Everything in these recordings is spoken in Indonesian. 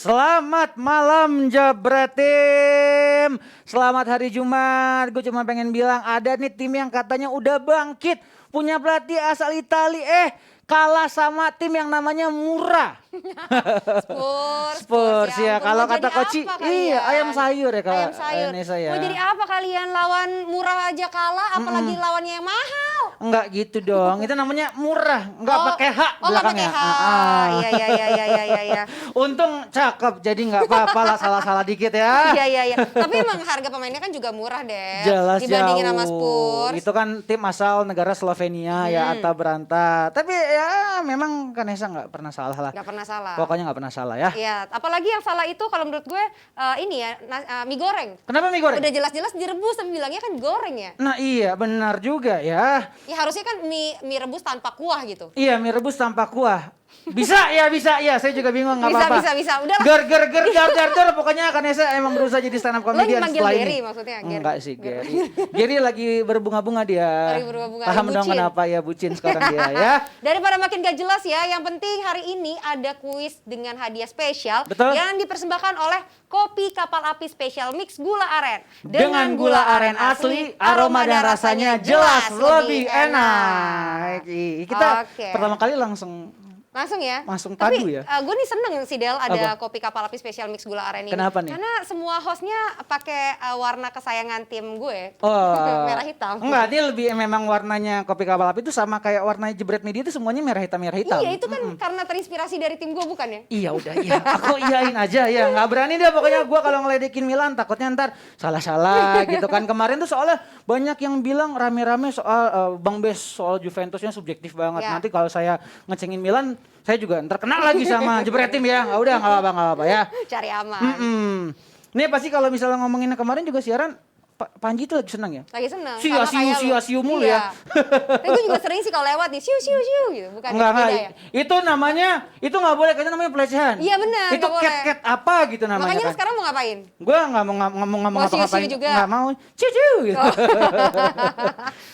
Selamat malam Jabretim. Selamat hari Jumat. Gue cuma pengen bilang ada nih tim yang katanya udah bangkit. Punya pelatih asal Itali. Kalah sama tim yang namanya Murah. Spurs ya. Kalau kata Koci, iya ayam sayur ya Kak. Ayam sayur. Mau jadi apa kalian lawan Murah aja kalah, apalagi lawannya yang mahal? Enggak gitu dong. Itu namanya Murah, enggak pakai H belakangnya. Enggak pakai H. Iya. Untung cakep, jadi enggak apa-apa lah salah-salah dikit ya. Iya. Tapi emang harga pemainnya kan juga murah deh. Jelas dibandingin jauh. sama Spurs. Itu kan tim asal negara Slovenia ya, Ata Beranta. Tapi ya memang Kanesa enggak pernah salah lah. Enggak pernah salah. Pokoknya enggak pernah salah ya. Iya, apalagi yang salah itu kalau menurut gue mie goreng. Kenapa mie goreng? Udah jelas-jelas direbus tapi bilangnya kan goreng ya. Nah iya benar juga ya. Ya harusnya kan mie rebus tanpa kuah gitu. Iya mie rebus tanpa kuah. Bisa ya. Saya juga bingung nggak apa-apa. Bisa. Udahlah. Dar. Pokoknya Kanesa emang berusaha jadi stand up comedian manggil setelah Gary ini. maksudnya? Enggak sih Gary. Gary lagi berbunga-bunga dia. Lagi berbunga-bunga, Paham lagi dong bucin. kenapa ya bucin sekarang dia ya. Daripada makin gak jelas ya, yang penting hari ini ada kuis dengan hadiah spesial. Betul. Yang dipersembahkan oleh Kopi Kapal Api Special Mix Gula Aren. Dengan gula aren asli, aroma dan rasanya jelas lebih enak. Kita Oke. pertama kali langsung ya. Langsung Tapi padu ya? gue nih seneng sih Del ada Apa? Kopi Kapal Api Special Mix Gula Aren ini. Kenapa nih? Karena semua hostnya pakai warna kesayangan tim gue. Oh, Merah hitam. Enggak, dia lebih memang warnanya Kopi Kapal Api itu sama kayak warnanya Jebret Media itu semuanya merah hitam. Iya itu kan karena terinspirasi dari tim gue bukan ya? Iya udah iya, aku iyain aja ya, nggak berani dia pokoknya gue kalau ngeledekin Milan takutnya ntar salah-salah gitu kan. Kemarin tuh soalnya banyak yang bilang rame-rame soal Bang Bes soal Juventusnya subjektif banget. Ya. Nanti kalau saya ngecengin Milan, saya juga ntar kena lagi sama Jebret Tim ya. Udah nggak apa-apa ya. Cari aman. Nih pasti kalau misalnya ngomongin kemarin juga siaran, Panji tuh lagi senang ya? Lagi seneng. Siu mulu ya. Tapi gue juga sering sih kalau lewat nih siu gitu. Bukan Enggak, beda ya? itu namanya, itu nggak boleh, kayaknya namanya pelecehan. Iya benar, Itu nggak boleh. cat apa gitu namanya Makanya kan. lu sekarang mau ngapain? Gue nggak mau ngomong Mau ngapa-ngapain. siu-siu juga? Nggak mau, ciu gitu.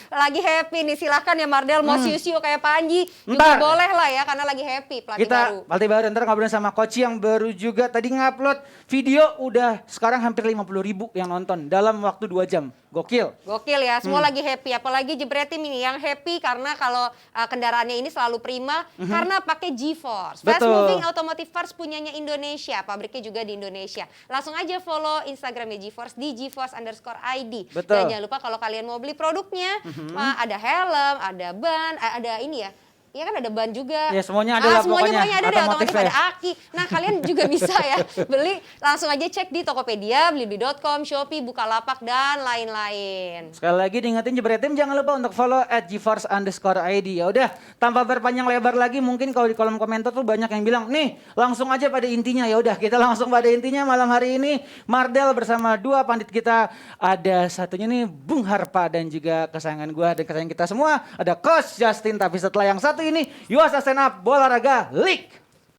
Lagi happy nih, silahkan ya Mardel mau siu-siu kayak Panji. Juga Ntar. boleh lah ya, karena lagi happy pelatih baru. Pelatih baru, ntar ngobrol sama Koci yang baru juga tadi ngupload video udah sekarang hampir 50.000 yang nonton dalam waktu 2 jam. Gokil. Gokil ya, semua lagi happy. Apalagi Jebret Tim ini yang happy karena kalau kendaraannya ini selalu prima karena pakai GeForce. Fast Betul. Moving Automotive Parts punyanya Indonesia, pabriknya juga di Indonesia. Langsung aja follow Instagramnya GeForce di GeForce_ID. Betul. Dan jangan lupa kalau kalian mau beli produknya, ada helm, ada ban, ada ini ya. Iya kan ada ban juga. Ya, semuanya ada lah semuanya pokoknya, ada deh, otomotif otomotif ya. ada aki. Nah kalian juga bisa ya beli langsung aja cek di Tokopedia, Blibli.com, Shopee, Bukalapak dan lain-lain. Sekali lagi diingetin Jebret Tim jangan lupa untuk follow @GeForce_ID. Ya udah, tanpa berpanjang lebar lagi mungkin kalau di kolom komentar tuh banyak yang bilang, "Nih, langsung aja pada intinya." Ya udah, kita langsung pada intinya malam hari ini Mardel bersama dua pandit kita. Ada satunya nih Bung Harpa dan juga kesayangan gua dan kesayangan kita semua, ada Coach Justin. Tapi setelah yang satu ini Yuasa Stand Up Olahraga League.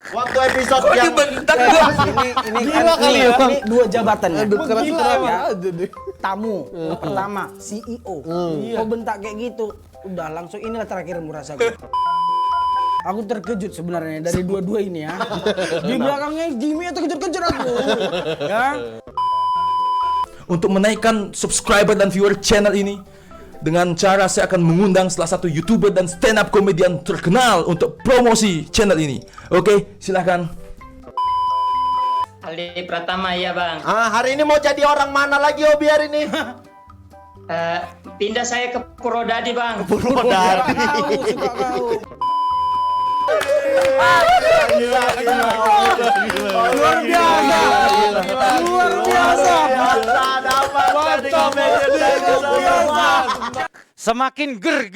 Waktu episode yang ini Gila kali ya. ini dua jabatan ya. Gila ya. Tamu pertama CEO. Kau bentak kayak gitu, udah langsung inilah terakhir merasa gue. Aku terkejut sebenarnya dari dua-dua ini ya. Di belakangnya Jimmy itu kejar-kejar aku. Ya. Untuk menaikkan subscriber dan viewer channel ini dengan cara saya akan mengundang salah satu YouTuber dan stand up comedian terkenal untuk promosi channel ini. Oke, silahkan. Aldi Pratama ya bang. Hari ini mau jadi orang mana lagi biar ini? Pindah saya ke Purwodadi bang. Purwodadi. Luar biasa. Luar biasa. Semakin ger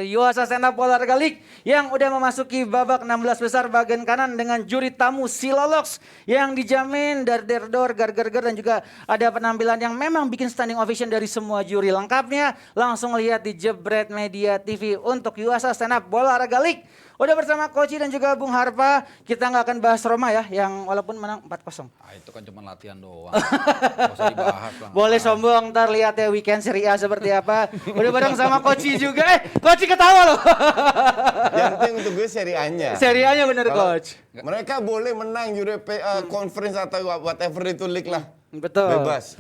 Yuasa Stand Up Olahraga League yang udah memasuki babak 16 besar bagian kanan dengan juri tamu Silolox yang dijamin dar-der-dor, gar dan juga ada penampilan yang memang bikin standing ovation dari semua juri. Lengkapnya langsung lihat di Jebret Media TV untuk Yuasa Stand Up Olahraga League. Udah bersama Koci dan juga Bung Harpa, kita nggak akan bahas Roma ya, yang walaupun menang 4-0. Ah, itu kan cuma latihan doang. Nggak usah dibahas lah. Boleh sombong, ntar lihat ya weekend Serie A seperti apa. Udah bareng sama Koci juga. Koci ketawa loh. Yang penting untuk gue Serie A-nya. Serie A-nya bener Kalau Coach. Mereka boleh menang Europa Conference atau whatever itu league lah. Betul.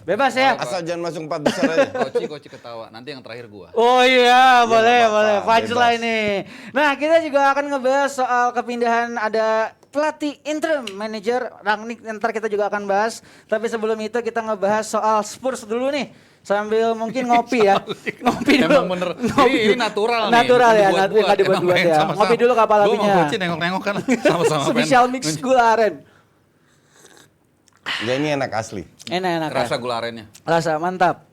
Bebas ya. Asal jangan masuk 4 besar aja. Koci ketawa. Nanti yang terakhir gua. Oh iya, boleh, nggak boleh. apa-apa, Punchline bebas. nih. Nah, kita juga akan ngebahas soal kepindahan ada pelatih interim manager Rangnick, ntar kita juga akan bahas. Tapi sebelum itu kita ngebahas soal Spurs dulu nih. Sambil mungkin ngopi ya. Ngopi dulu. Emang bener. Ngopi Ini dulu. natural nih. Natural ya, Dibuat-buat. nggak dibuat-buat Emang main ya. sama-sama. Ngopi dulu kapal Gua sama apinya. Koci nengok-nengok kan sama-sama pengen Special mix gula aren. Ya ini enak asli. Enak-enak. Rasa gula arennya. Rasa mantap.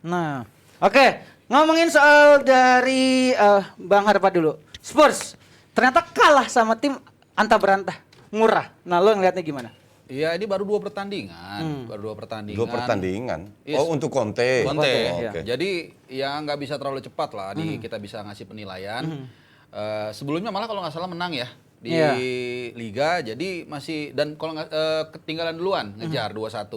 Nah, oke. Ngomongin soal dari Bang Harpa dulu. Spurs ternyata kalah sama tim anta berantah murah. Nah, lo ngeliatnya gimana? Iya, ini baru 2 pertandingan. Baru 2 pertandingan. 2 pertandingan. Yes. Oh untuk Conte. Conte. Oh, iya. oke. Jadi ya nggak bisa terlalu cepat lah kita bisa ngasih penilaian. Sebelumnya malah kalau nggak salah menang ya di Iya. Liga. Jadi masih dan kalau nggak ketinggalan duluan ngejar 2-1.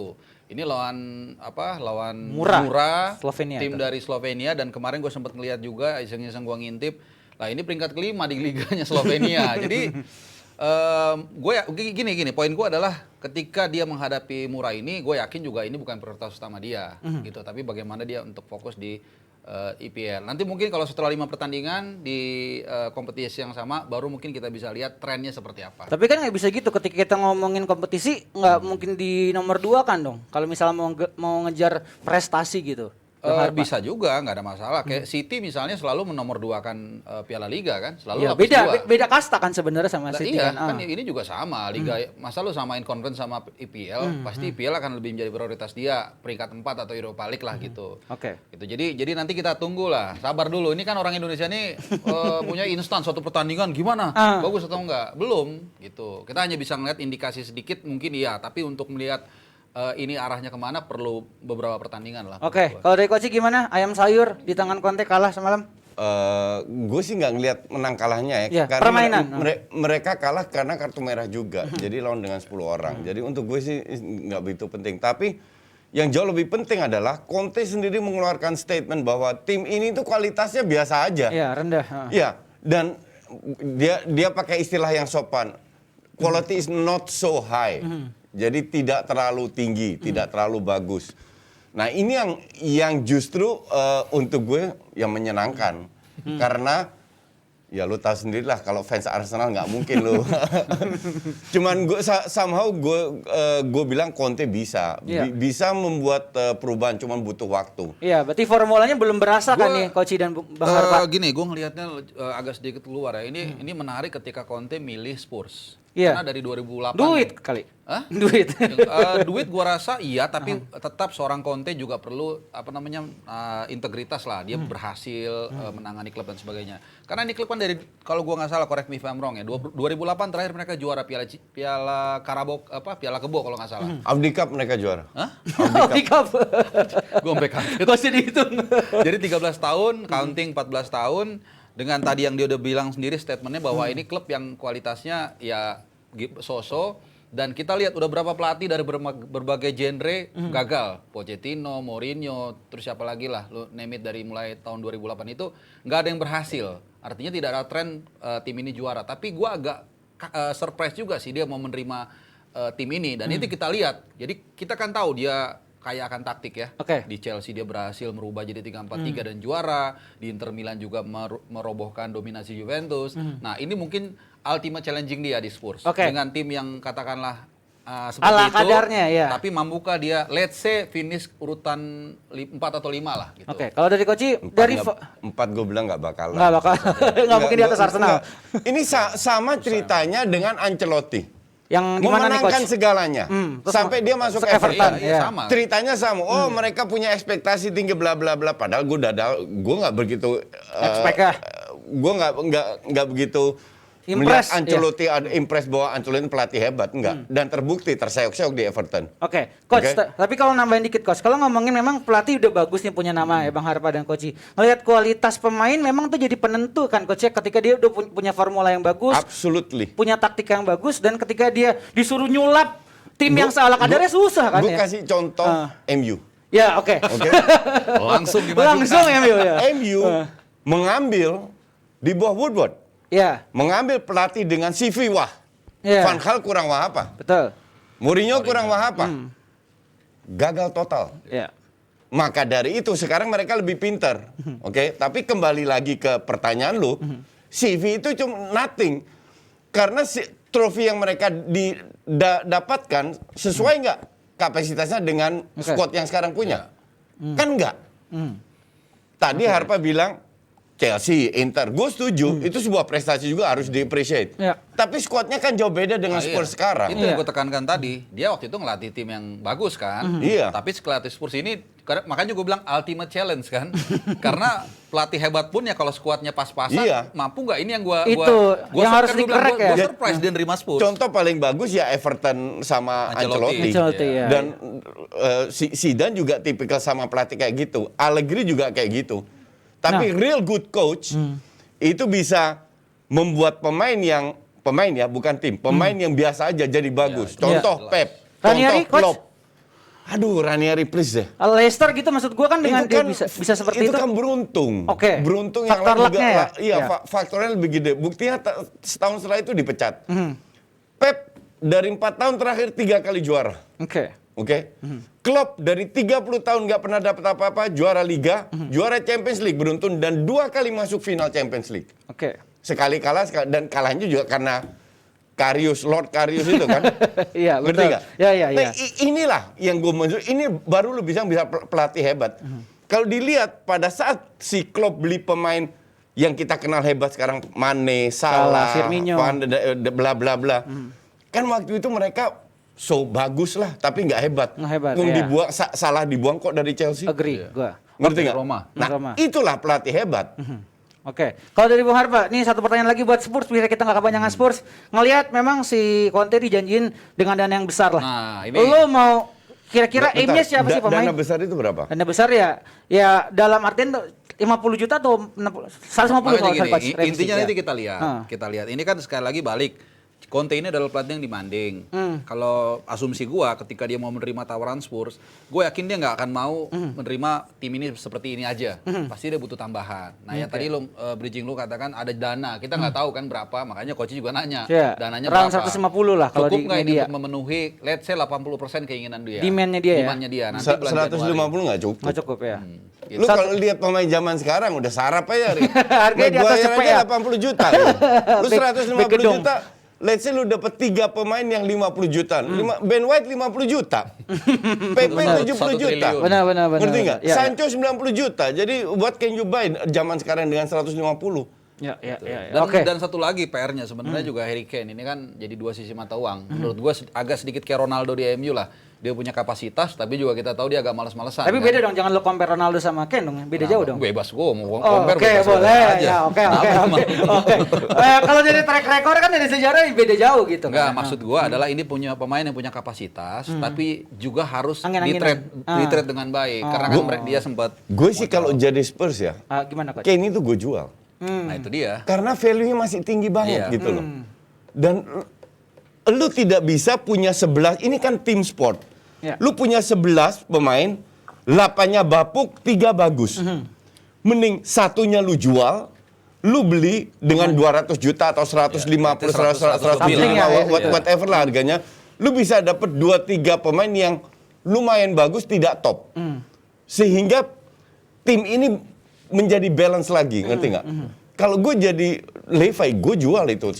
Ini lawan apa? Lawan Murah. Slovenia tim itu. dari Slovenia dan kemarin gue sempat ngeliat juga iseng-iseng gue ngintip. Lah ini peringkat kelima di liganya Slovenia. Jadi gue ya gini poin gue adalah ketika dia menghadapi Murah ini gue yakin juga ini bukan prioritas utama dia gitu, tapi bagaimana dia untuk fokus di IPL. Nanti mungkin kalau setelah 5 pertandingan di kompetisi yang sama baru mungkin kita bisa lihat trennya seperti apa. Tapi kan nggak bisa gitu ketika kita ngomongin kompetisi nggak mungkin di nomor 2 kan dong. Kalau misalnya mau ngejar prestasi gitu. Bang Harpa. Bisa juga, nggak ada masalah. Kayak City misalnya selalu menomorduakan Piala Liga kan, selalu Ya, lapis dua. beda kasta kan sebenarnya sama Lah City iya, kan. kan ini juga sama Liga. Masa lu samain Conference sama IPL, pasti IPL akan lebih menjadi prioritas dia, peringkat 4 atau Europa League lah gitu. Oke. Gitu. Jadi nanti kita tunggu lah, sabar dulu. Ini kan orang Indonesia nih punya instan suatu pertandingan gimana? Bagus atau enggak? Belum gitu. Kita hanya bisa ngeliat indikasi sedikit mungkin iya, tapi untuk melihat ini arahnya kemana perlu beberapa pertandingan lah. Oke, kalau dari Koci gimana? Ayam sayur di tangan Conte kalah semalam? Gue sih nggak ngelihat menang kalahnya Ya, ya. Karena permainan. mereka kalah karena kartu merah juga. Jadi lawan dengan 10 orang. Jadi untuk gue sih nggak begitu penting. Tapi yang jauh lebih penting adalah Conte sendiri mengeluarkan statement bahwa tim ini tuh kualitasnya biasa aja. Iya, rendah. Iya, dan dia pakai istilah yang sopan. Quality is not so high. Jadi tidak terlalu tinggi, tidak terlalu bagus. Nah, ini yang justru untuk gue yang menyenangkan. Karena ya lu tahu sendirilah kalau fans Arsenal nggak mungkin lu. Cuman gue somehow gue bilang Conte bisa Iya. bisa membuat perubahan, cuman butuh waktu. Iya, berarti formulanya belum berasa kan nih Koci dan Bang Harpa? Gini, gue ngelihatnya agak sedikit keluar ya. Ini menarik ketika Conte milih Spurs. Iya. Karena dari 2008. Duit kali. Hah? Duit. Duit gua rasa iya, tapi tetap seorang Conte juga perlu integritas lah. Dia berhasil menangani klub dan sebagainya. Karena ini klub kan dari kalau gua nggak salah, correct me if I'm wrong ya. 2008 terakhir mereka juara Piala Karabok Piala Kebo kalau nggak salah. Audi Cup mereka juara. Hah? Audi Cup. Gua sampai kaget. Koci dihitung. Jadi 13 tahun, counting 14 tahun. Dengan tadi yang dia udah bilang sendiri statementnya bahwa ini klub yang kualitasnya ya so-so. Dan kita lihat udah berapa pelatih dari berbagai genre gagal. Pochettino, Mourinho, terus siapa lagi lah. Lu name it dari mulai tahun 2008 itu nggak ada yang berhasil. Artinya tidak ada tren tim ini juara. Tapi gua agak surprise juga sih dia mau menerima tim ini. Dan itu kita lihat. Jadi kita kan tahu dia kaya akan taktik ya. Oke. Di Chelsea dia berhasil merubah jadi 3-4-3 dan juara. Di Inter Milan juga merobohkan dominasi Juventus. Nah, ini mungkin ultimate challenging dia di Spurs. Oke. Dengan tim yang katakanlah seperti Ala itu. kadarnya, ya. Tapi mampukah dia let's say finish urutan 4 atau 5 lah gitu. Oke, kalau dari Koci dari Empat gue bilang nggak bakal. nggak bakal nggak mungkin di atas Arsenal. Ini sama ceritanya dengan Ancelotti. Yang di mana nih Memenangkan Coach? segalanya. Terus Sampai dia masuk Everton, Everton. iya. Sama. Ceritanya sama. Oh, mereka punya ekspektasi tinggi bla bla bla. Padahal gue nggak begitu Expect ya? gue nggak begitu Impress, melihat Ancelotti ada impress bahwa Ancelotti pelatih hebat, enggak. Dan terbukti terseok-seok di Everton. Oke, Coach, Oke. tapi kalau nambahin dikit Coach, kalau ngomongin memang pelatih udah bagus nih punya nama ya Bang Harpa dan Coach. Ngelihat kualitas pemain memang tuh jadi penentu kan Coach ya, ketika dia udah punya formula yang bagus, Absolutely. punya taktik yang bagus, dan ketika dia disuruh nyulap tim yang salah kadarnya susah kan Gue ya. kasih contoh MU. Ya oke. Oke. Langsung dimajukan. Langsung ya Mio ya. MU mengambil di bawah Woodward. Ya, Mengambil pelatih dengan CV wah. ya. Van Gaal kurang wah apa? Betul. Mourinho kurang wah apa? Gagal total. Ya. Maka dari itu sekarang mereka lebih pintar. Oke, tapi kembali lagi ke pertanyaan lu, CV itu cuma nothing. Karena trofi yang mereka dapatkan sesuai nggak kapasitasnya dengan squad yang sekarang punya? Kan enggak. Tadi Harpa bilang Chelsea, Inter, gue setuju. Itu sebuah prestasi juga harus di-appreciate. Ya. Tapi squadnya kan jauh beda dengan Spurs sekarang. Itu yang gue tekankan tadi. Dia waktu itu ngelatih tim yang bagus kan. Iya. Tapi pelatih Spurs ini, makanya gue bilang ultimate challenge kan. Karena pelatih hebat pun ya kalau skuadnya pas-pasan, Iya. mampu nggak? Ini yang gue Itu yang harus dikerek ya. Gue surprise dia nerima Spurs. Contoh paling bagus ya Everton sama Ancelotti. Ancelotti, ya. Dan Zidane juga tipikal sama pelatih kayak gitu. Allegri juga kayak gitu. Tapi real good coach itu bisa membuat pemain ya bukan tim, pemain yang biasa aja jadi bagus. Contoh Pep, Ranieri, contoh Klopp. Coach? Aduh, Ranieri please deh. Leicester gitu maksud gua kan dengan Itu dia bisa seperti itu. kan beruntung. Oke. Beruntung yang Faktor lain juga. lucknya ya? Iya, Ya. faktornya lebih gede. Buktinya setahun setelah itu dipecat. Pep dari 4 tahun terakhir 3 kali juara. Oke. Oke. Klopp dari 30 tahun nggak pernah dapat apa-apa, juara Liga, juara Champions League beruntun dan 2 kali masuk final Champions League. Oke. Sekali kalah dan kalahnya juga karena Lord Karius itu kan. Iya, Ngerti betul. nggak? Ya, ya, Nah, ya. inilah yang gue maksud. Ini baru lu bisa pelatih hebat. Kalau dilihat pada saat si Klopp beli pemain yang kita kenal hebat sekarang, Mane, Salah, Firmino. bla bla bla. Kan waktu itu mereka bagus lah, tapi nggak hebat. Nggak hebat, Yang ya. dibuang, Salah dibuang kok dari Chelsea. Agree gua. Ngerti nggak? Roma. Nah, Roma. itulah pelatih hebat. Oke, kalau dari Bung Harpa, nih satu pertanyaan lagi buat Spurs, biar kita nggak kebanyakan Spurs. Ngelihat memang si Conte dijanjiin dengan dana yang besar lah. Nah, ini- Lo mau kira-kira Bentar, aimnya siapa sih pemain? Dana besar itu berapa? Dana besar ya dalam artian tuh 50 juta atau 60, 150 Makanya kalau gini, Coach, revisi, intinya ya. nanti kita lihat. Kita lihat. Ini kan sekali lagi balik. Conte ini adalah pelatih yang demanding. Kalau asumsi gua ketika dia mau menerima tawaran Spurs, gue yakin dia nggak akan mau menerima tim ini seperti ini aja. Pasti dia butuh tambahan. Nah, yang tadi lo bridging lu katakan ada dana. Kita nggak tahu kan berapa, makanya coach juga nanya. Ya, Dananya around berapa? 150 lah kalau Cukup di nggak ini media. untuk memenuhi let's say 80% keinginan dia. Demand-nya dia ya? Demand-nya dia. Nanti bulan 150 nggak cukup. Nggak cukup ya. Gitu. Lu kalau lihat pemain zaman sekarang udah sarap aja. Harganya di atas cepet ya. 80 juta. Lu Back 150 gedung. juta. Let's say lu dapat 3 pemain yang 50 juta. Ben White 50 juta. Pepe 70 1 juta. triliun. Benar. Ngerti nggak? Ya, Sancho 90 juta. Jadi what can you buy zaman sekarang dengan 150? ya. Dan satu lagi PR-nya sebenarnya juga Harry Kane ini kan jadi dua sisi mata uang. Menurut gua agak sedikit kayak Ronaldo di MU lah. Dia punya kapasitas tapi juga kita tahu dia agak malas-malesan. Tapi kan? beda dong, jangan lo compare Ronaldo sama Ken dong. Beda jauh dong. Bebas gua mau Oh, compare oke, bebas boleh. aja. Ya, oke. Kenapa emang? Kalau dari track record kan dari sejarah beda jauh gitu. Enggak, kan. maksud gua adalah ini punya pemain yang punya kapasitas tapi juga harus Angin-anginan. di-trade dengan baik karena kan dia sempat Gue sih kalau jadi Spurs ya, Gimana Coach? Kane itu gue jual. nah itu dia. Karena value-nya masih tinggi banget Iya. gitu loh. Dan lu tidak bisa punya 11, ini kan tim sport. Ya. Lu punya 11 pemain, 8-nya bapuk, 3 bagus. Mending satunya lu jual, lu beli dengan 200 juta atau 150, 100, 100, lebih lah. whatever lah harganya. Lu bisa dapet 2-3 pemain yang lumayan bagus, tidak top. Sehingga tim ini menjadi balance lagi, ngerti nggak? Kalau gue jadi Levi, gue jual itu.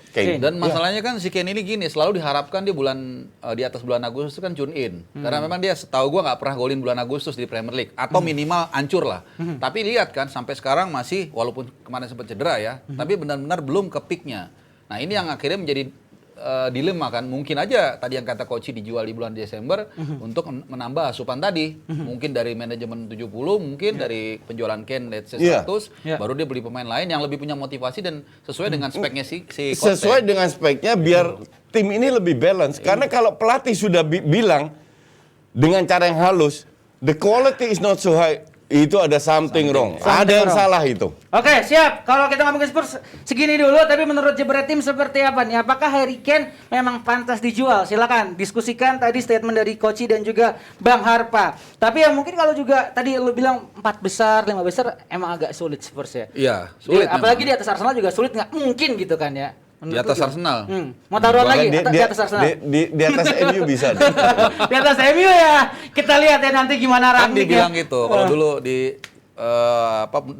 Kane. Dan masalahnya kan si Kane ini gini, selalu diharapkan dia di atas bulan Agustus kan tune in. Karena memang dia setahu gua nggak pernah golin bulan Agustus di Premier League atau minimal hancur lah. Tapi lihat kan sampai sekarang masih walaupun kemarin sempat cedera ya, tapi benar-benar belum ke peaknya. Nah, ini yang akhirnya menjadi dilema kan. Mungkin aja tadi yang kata Koci dijual di bulan Desember untuk menambah asupan tadi. Mungkin dari manajemen 70, mungkin dari penjualan Ken let's say 100, baru dia beli pemain lain yang lebih punya motivasi dan sesuai dengan speknya si coach. Sesuai dengan speknya biar tim ini lebih balance. Karena kalau pelatih sudah bilang dengan cara yang halus, the quality is not so high, itu ada something wrong. Ada yang salah itu. Oke, siap. Kalau kita ngomongin Spurs segini dulu, tapi menurut Jebret Tim seperti apa nih? Apakah Harry Kane memang pantas dijual? Silakan diskusikan tadi statement dari Koci dan juga Bang Harpa. Tapi ya mungkin kalau juga tadi lu bilang 4 besar, 5 besar emang agak sulit Spurs ya. Iya, sulit. Apalagi di atas Arsenal juga sulit, nggak mungkin gitu kan ya. Di atas Arsenal. Mau taruhan lagi Di di atas Arsenal. Di atas MU bisa. Di atas MU ya. Kita lihat ya nanti gimana Kan Rangnick dibilang ya. gitu. Kalau dulu di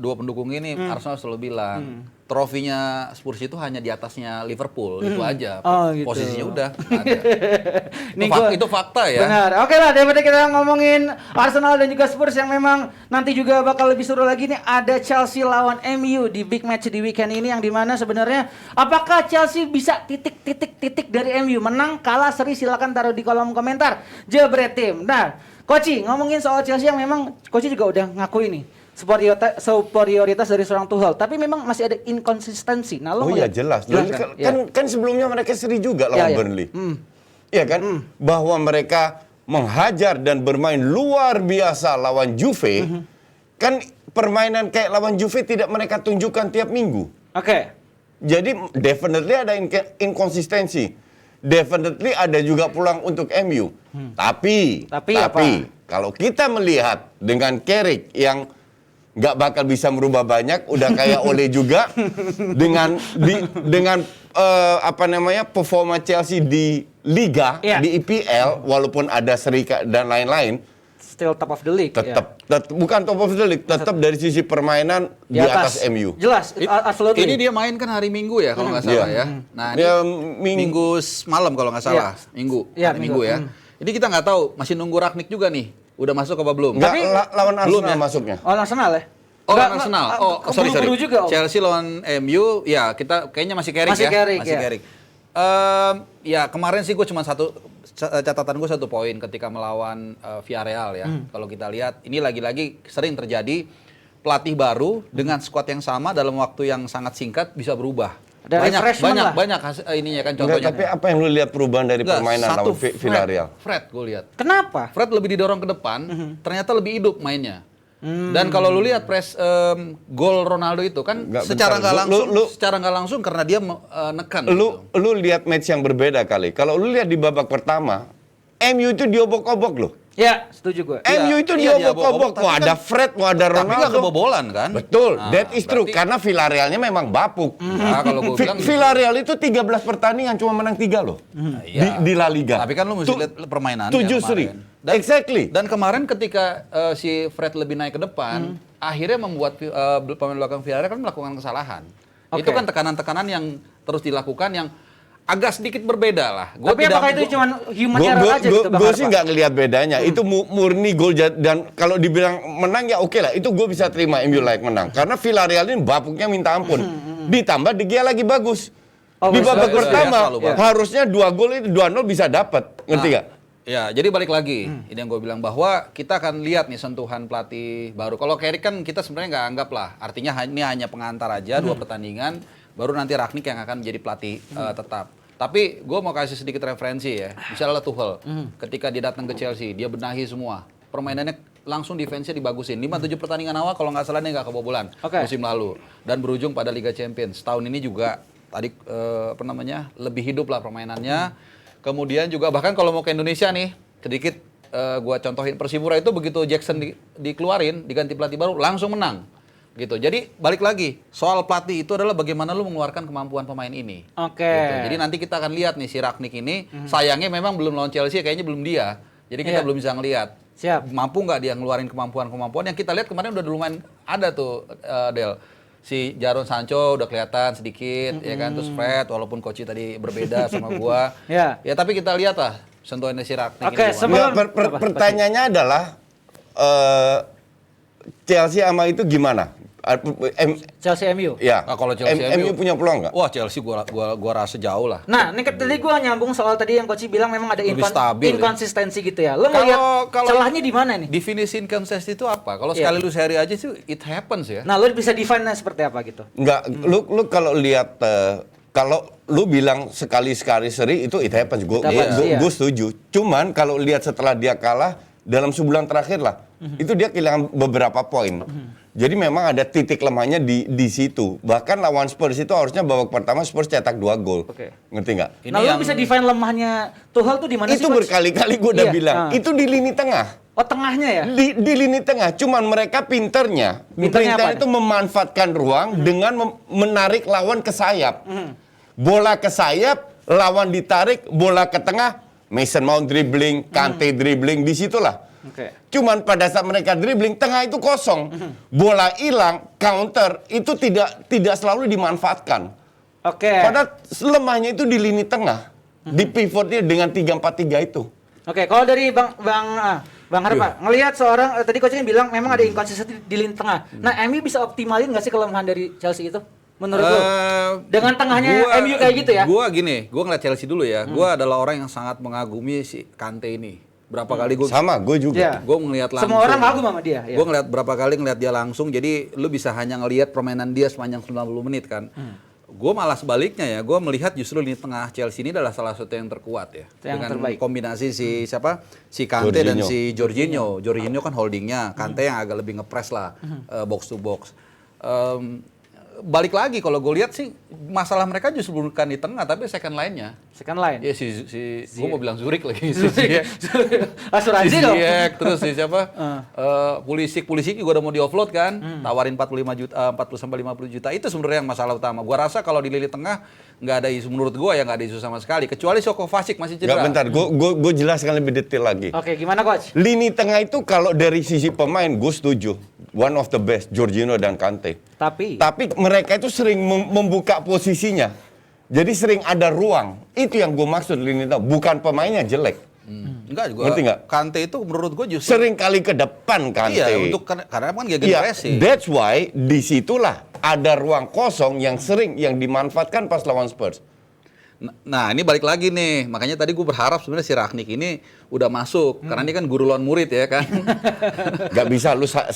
dua pendukung ini Arsenal selalu bilang trofinya Spurs itu hanya di atasnya Liverpool, itu aja. Oh, gitu. Posisinya udah nggak ada. Nih Itu fakta ya. Benar. Oke lah, daripada kita ngomongin Arsenal dan juga Spurs yang memang nanti juga bakal lebih seru lagi nih, ada Chelsea lawan MU di big match di weekend ini yang dimana sebenarnya apakah Chelsea bisa titik dari MU menang, kalah, seri, silakan taruh di kolom komentar Jebret Tim. Nah, Koci ngomongin soal Chelsea yang memang Koci juga udah ngaku ini superioritas dari seorang Tuchel, tapi memang masih ada inkonsistensi. Nah, Oh iya jelas. Kan sebelumnya mereka seri juga lawan Burnley. Iya kan? Bahwa mereka menghajar dan bermain luar biasa lawan Juve. Kan permainan kayak lawan Juve tidak mereka tunjukkan tiap minggu. Oke. Jadi definitely ada inkonsistensi. Definitely ada juga peluang untuk MU. Tapi apa? Kalau kita melihat dengan Carrick yang nggak bakal bisa merubah banyak, udah kayak Ole juga dengan performa Chelsea di Liga, di EPL, walaupun ada seri dan lain-lain, still top of the league. tetap bukan top of the league, tetap dari sisi permainan di atas MU. Jelas, absolutely. Ini dia main kan hari Minggu ya kalau nggak salah ya. Nah, ini Minggu malam kalau nggak salah. Minggu. Hari Minggu ya. Ini kita nggak tahu, masih nunggu Rangnick juga nih. Udah masuk apa belum? Nggak, lawan belum Arsenal ya? masuknya. Oh, Arsenal ya? Oh, Arsenal. Sorry. Buru-buru juga, Om. Chelsea lawan MU, ya kita kayaknya masih Carrick Masih ya. Carrick, masih ya. Carrick. Ya kemarin sih gue cuma catatan gue 1 poin ketika melawan Villarreal ya. Kalau kita lihat, ini lagi-lagi sering terjadi pelatih baru dengan skuad yang sama dalam waktu yang sangat singkat bisa berubah. Ada refreshment lah. Banyak ininya kan Enggak, contohnya. tapi apa yang lu lihat perubahan dari permainan lawan Villarreal? Fred gue lihat. Kenapa? Fred lebih didorong ke depan, ternyata lebih hidup mainnya. Dan kalau lu lihat gol Ronaldo itu kan Nggak, secara bentar. nggak langsung karena dia nekan. Lu lihat match yang berbeda kali. Kalau lu lihat di babak pertama, MU itu diobok-obok loh. Ya, setuju gue. MU itu diobok-obok. Mau ada Fred, mau ada Tapi nggak Ronaldo. kebobolan kan? Betul, Nah, that is true. berarti- Karena Villarrealnya memang bapuk. Nah, kalau gue bilang gitu. Villarreal itu 13 pertandingan cuma menang 3 loh. Iya. Di La Liga. Tapi kan lu mesti lihat permainannya 7 seri. kemarin. Exactly. Dan kemarin ketika si Fred lebih naik ke depan, akhirnya membuat pemain belakang Villarreal kan melakukan kesalahan. Oke. Itu kan tekanan-tekanan yang terus dilakukan yang agak sedikit berbeda lah. Tapi apakah itu cuma human error aja gitu, Bang Gue Harpa? sih nggak ngelihat bedanya. Itu murni gol dan kalau dibilang menang ya oke lah. Itu gue bisa terima MU like menang. Karena Villarreal ini bapuknya minta ampun. Ditambah De Gea lagi bagus. Oh, Di bagus, babak bagus. pertama Selalu bagus. harusnya 2 gol itu 2-0 bisa dapat. Ngerti nggak? Ya, jadi balik lagi. Ini yang gue bilang bahwa kita akan lihat nih sentuhan pelatih baru. Kalau Carrick kan kita sebenarnya nggak anggap lah. Artinya ini hanya pengantar aja 2 pertandingan. Baru nanti Rangnick yang akan menjadi pelatih tetap. Tapi gue mau kasih sedikit referensi ya. Misalnya Tuchel, ketika dia datang ke Chelsea, dia benahi semua. Permainannya langsung defense-nya dibagusin. 5-7 pertandingan awal kalau nggak salah dia nggak kebobolan musim lalu. Dan berujung pada Liga Champions. Tahun ini juga tadi lebih hidup lah permainannya. Kemudian juga bahkan kalau mau ke Indonesia nih, sedikit gua contohin Persipura itu begitu Jackson dikeluarin, diganti pelatih baru langsung menang. Gitu. Jadi balik lagi, soal pelatih itu adalah bagaimana lu mengeluarkan kemampuan pemain ini. Oke. Gitu. Jadi nanti kita akan lihat nih si Rangnick ini, sayangnya memang belum lawan Chelsea, kayaknya belum dia. Jadi kita belum bisa ngelihat. Siap. Mampu nggak dia ngeluarin kemampuan-kemampuan yang kita lihat kemarin udah lumayan ada tuh Del. Si Jadon Sancho udah kelihatan sedikit ya kan, terus Fred walaupun Koci tadi berbeda sama gua. Ya. Ya tapi kita lihat lah sentuhannya si Rangnick Oke, ini gimana. sebelum- Pertanyaannya adalah Chelsea sama itu gimana? Chelsea MU. Ya. Nah, kalau Chelsea MU punya peluang nggak? Wah, Chelsea gua rasa jauh lah. Nah, ini tadi gua nyambung soal tadi yang Coach bilang memang ada Lebih stabil, ya. inkonsistensi gitu ya. Lo ngeliat celahnya di mana nih? Definisi inconsistency itu apa? Kalau Iya. sekali lu seri aja sih it happens ya. Nah, lo bisa define-nya seperti apa gitu? Enggak, lu kalau lihat kalau lu bilang sekali seri itu it happens, gue It happens, iya. setuju. Cuman kalau lihat setelah dia kalah dalam sebulan terakhir lah, itu dia kehilangan beberapa poin. Jadi memang ada titik lemahnya di situ. Bahkan lawan Spurs itu harusnya babak pertama Spurs cetak 2 gol. Oke. Ngerti nggak? Ini Nah, lo yang- bisa define lemahnya Tuchel tuh di mana sih? Itu Coach? berkali-kali gue udah Iya, bilang. Itu di lini tengah. Oh, tengahnya ya? Di lini tengah, cuman mereka pinternya apa itu memanfaatkan ruang dengan menarik lawan ke sayap. Bola ke sayap, lawan ditarik, bola ke tengah, Mason Mount dribbling, Kante dribbling, disitulah. Oke. Cuman pada saat mereka dribbling, tengah itu kosong. Bola hilang, counter, itu tidak selalu dimanfaatkan. Oke. Padahal lemahnya itu di lini tengah. Di pivotnya dengan 3-4-3 itu. Oke, kalau dari Bang Harpa, ngelihat seorang tadi coachnya bilang memang ada inkonsistensi di lini tengah. Nah, MU bisa optimalin nggak sih kelemahan dari Chelsea itu? Menurut lo? Dengan tengahnya MU kayak gitu ya? Gua ngeliat Chelsea dulu ya. Gua adalah orang yang sangat mengagumi si Kante ini. Berapa kali gue Sama, gue juga. Iya. gue ngelihat langsung. Semua orang kagum sama dia. Ya. Gue ngelihat berapa kali ngelihat dia langsung. Jadi lu bisa hanya ngelihat permainan dia sepanjang 90 menit kan. Gue malah sebaliknya ya. Gue melihat justru lini tengah Chelsea ini adalah salah satu yang terkuat ya. Yang dengan terbaik. kombinasi si Kante dan Jorginho. si Jorginho. Jorginho kan holdingnya, Kante yang agak lebih ngepres lah box to box. Balik lagi kalau gue lihat sih masalah mereka justru bukan di tengah tapi second line-nya. Second line. Ya gue mau bilang Zurich lagi. Si Ziyech. Asuransi dong. Ziyech, terus si siapa? Pulisic juga udah mau di offload kan, tawarin 45 juta, 40 sampai 50 juta. Itu sebenarnya yang masalah utama. Gua rasa kalau di lini tengah nggak ada isu, menurut gua ya nggak ada isu sama sekali. Kecuali Soko Vasic masih Nggak, cedera. bentar, gue jelaskan lebih detail lagi. Oke, gimana coach? Lini tengah itu kalau dari sisi pemain gue setuju. One of the best, Jorginho dan Kante. Tapi Mereka itu sering membuka posisinya. Jadi sering ada ruang. Itu yang gue maksud lini tengah. Bukan pemainnya jelek. Enggak juga. Ngerti nggak? Kante itu menurut gua justru Sering kali ke depan Kante. iya, karena kan gegen Iya, pressing. that's why disitulah ada ruang kosong yang sering yang dimanfaatkan pas lawan Spurs. Nah ini balik lagi nih, makanya tadi gue berharap sebenarnya si Rangnick ini udah masuk, karena ini kan guru lawan murid ya kan. Gak bisa lu satu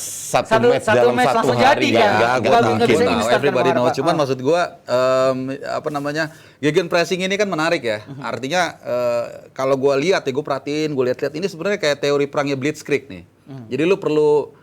match satu dalam match satu langsung hari. jadi kan? Nggak Nggak mungkin. bisa Gue tahu, instan everybody kan, know. Pak. Cuman maksud gue, gegen pressing ini kan menarik ya. Artinya kalau gue lihat ya, gue perhatiin, gue lihat-lihat ini sebenarnya kayak teori perangnya Blitzkrieg nih. Jadi lu perlu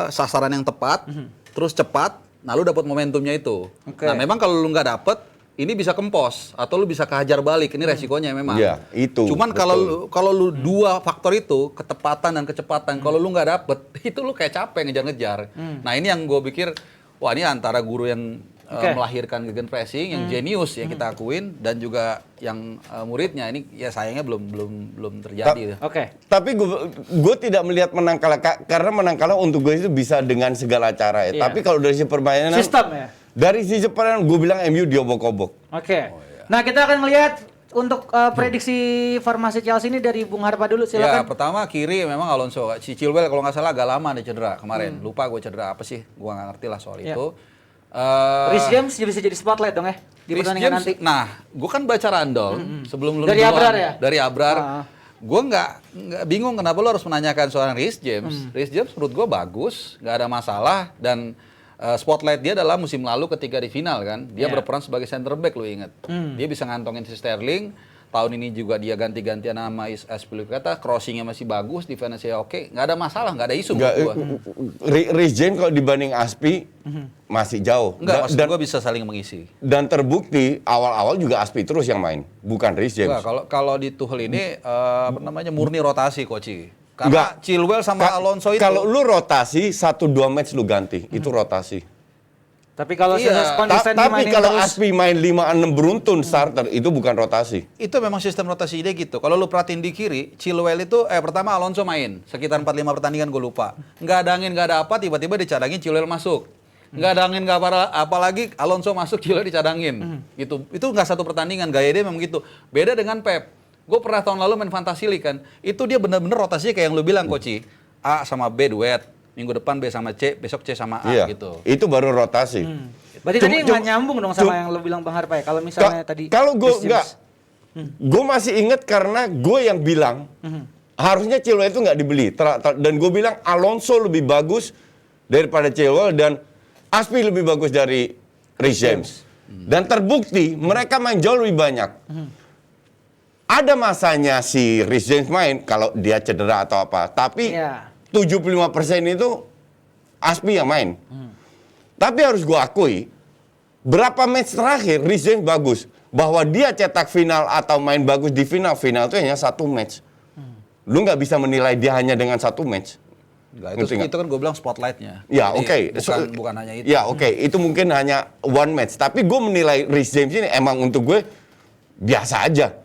sasaran yang tepat, terus cepat, nah lu dapat momentumnya itu. Oke. Nah memang kalau lu nggak dapet, ini bisa kempos atau lu bisa kehajar balik. Ini resikonya memang. Iya, itu, Cuman kalau lu dua faktor itu, ketepatan dan kecepatan, kalau lu nggak dapet, itu lu kayak capek ngejar-ngejar. Nah ini yang gue pikir, wah ini antara guru yang melahirkan gegen pressing, yang jenius ya kita akuin, dan juga yang muridnya ini ya sayangnya belum terjadi. Oke. Tapi gue tidak melihat menang kalah karena menang kalah untuk gue itu bisa dengan segala cara ya. Iya. Tapi kalau dari sisi permainan, Sistem ya. dari sisi permainan gue bilang MU diobok-obok. Oke. Nah, kita akan melihat untuk prediksi formasi Chelsea ini dari Bung Harpa dulu, Ya silakan. pertama kiri memang Alonso, si Chilwell kalau nggak salah agak lama dia cedera kemarin. Lupa gue cedera apa sih, gue nggak ngerti lah soal Iya. itu. Reece James bisa jadi spotlight dong ya di Reece pertandingan James, nanti. Nah, gue kan baca Randall sebelum lu Dari duluan, Abrar ya? Dari Abrar. Ah. Gue nggak bingung kenapa lo harus menanyakan soal Reece James. Reece James menurut gue bagus, nggak ada masalah, dan spotlight dia adalah musim lalu ketika di final kan. Dia Yeah. berperan sebagai center back, lo inget. Dia bisa ngantongin si Sterling. Tahun ini juga dia ganti-gantian nama Azpilicueta, crossingnya masih bagus, defense-nya oke, nggak ada masalah, nggak ada isu Nggak, menurut gue. Reece James kalau dibanding Aspi masih jauh. Enggak, maksud dan, gue bisa saling mengisi. dan terbukti awal-awal juga Aspi terus yang main, bukan Reece James. Enggak, kalau di Tuchel ini apa namanya murni rotasi Koci. Enggak. Karena Chilwell sama Alonso itu Kalau lu rotasi 1-2 match lu ganti, itu rotasi. Tapi kalau Iya. konsisten Tapi dimainin kalau terus, Aspi main 5-6 beruntun starter, itu bukan rotasi. itu memang sistem rotasi dia gitu. Kalau lu perhatiin di kiri, Chilwell itu pertama Alonso main sekitar 4-5 pertandingan gue lupa. Nggak ada angin, nggak ada apa, tiba-tiba dicadangin Chilwell masuk. Nggak ada angin, nggak apa, apalagi Alonso masuk, Chilwell dicadangin. Gitu. Itu nggak satu pertandingan, gaya dia memang gitu. Beda dengan Pep. Gue pernah tahun lalu main Fantasy League kan. Itu dia bener-bener rotasinya kayak yang lu bilang Koci. A sama B duet, minggu depan B sama C, besok C sama A Iya, gitu. itu baru rotasi. Berarti Cuma- tadi nggak cuma- nyambung dong sama yang lo bilang Bang Harpa ya. Kalau misalnya tadi Kalau gue Chris enggak, James. gue masih inget karena gue yang bilang harusnya Chilwell itu nggak dibeli. Dan gue bilang Alonso lebih bagus daripada Chilwell dan Aspi lebih bagus dari Reece James. Dan terbukti mereka main jauh lebih banyak. Ada masanya si Reece James main kalau dia cedera atau apa. Tapi Iya. 75% itu Aspi yang main. Tapi harus gue akui, berapa match terakhir Reece James bagus. Bahwa dia cetak final atau main bagus di final itu hanya satu match. Lu nggak bisa menilai dia hanya dengan satu match. Nggak, Ngerti nggak? itu kan gue bilang spotlightnya. Ya, Jadi oke. Bukan hanya itu. Ya, oke. Itu mungkin hanya one match. Tapi gue menilai Reece James ini emang untuk gue biasa aja.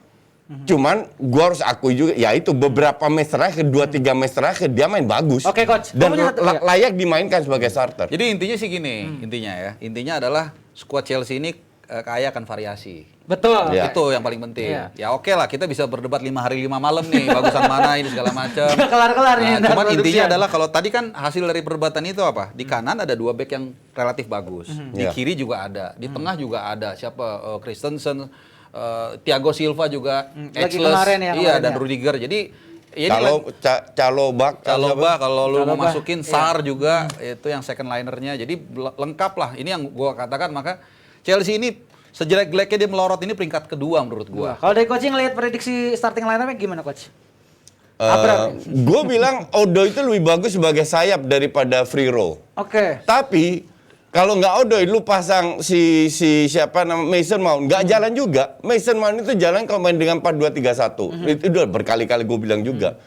Cuman gue harus akui juga, ya itu beberapa match terakhir, 2-3 match terakhir dia main bagus. Oke, Coach. Dan Kamu punya satu- iya. layak dimainkan sebagai starter. Jadi intinya sih gini, intinya adalah skuad Chelsea ini kaya akan variasi. Betul. Ya. Itu yang paling penting. Iya. Ya oke lah, kita bisa berdebat 5 hari 5 malam nih, bagusan mana ini segala macam. Nggak kelar-kelar nih, Nah, ntar cuman intinya produksian. adalah kalau tadi kan hasil dari perdebatan itu apa? Di kanan ada 2 back yang relatif bagus. Di Iya. kiri juga ada, di tengah juga ada. Siapa? Christensen, Thiago Silva juga, lagi Edgeless, kemarin ya, iya kemarin dan ya. Rudiger. Jadi ya ini Calobak, Caloba kalau lu mau Caloba, masukin Sar juga itu yang second linernya. Jadi lengkap lah. Ini yang gua katakan, maka Chelsea ini sejelek-jeleknya dia melorot ini peringkat kedua menurut gua. Kalau dari coaching ngelihat prediksi starting lineup-nya gimana, Coach? Gue bilang Odoi itu lebih bagus sebagai sayap daripada free roll. Oke. Tapi kalau nggak Odoi, lu pasang si siapa nama Mason Mount, nggak jalan juga. Mason Mount itu jalan kalau main dengan 4-2-3-1. Itu udah berkali-kali gue bilang juga.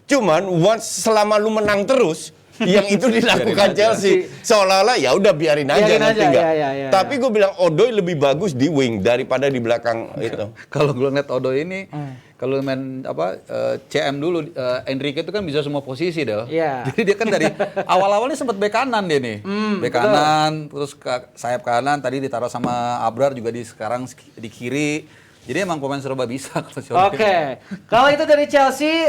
Cuman selama lu menang terus, yang itu dilakukan Chelsea seolah-olah ya udah biarin aja Biarin nanti aja, nggak. ya. Tapi gue bilang Odoi lebih bagus di wing daripada di belakang itu. Kalau gue ngeliat Odoi ini, kalau main CM dulu, Enrique itu kan bisa semua posisi deh. Iya. Jadi dia kan dari awal-awalnya sempat bek kanan dia nih. Bek kanan, terus sayap kanan, tadi ditaruh sama Abrar juga sekarang di kiri. Jadi emang pemain serba bisa kalau Chelsea. Oke. Kalau itu dari Chelsea,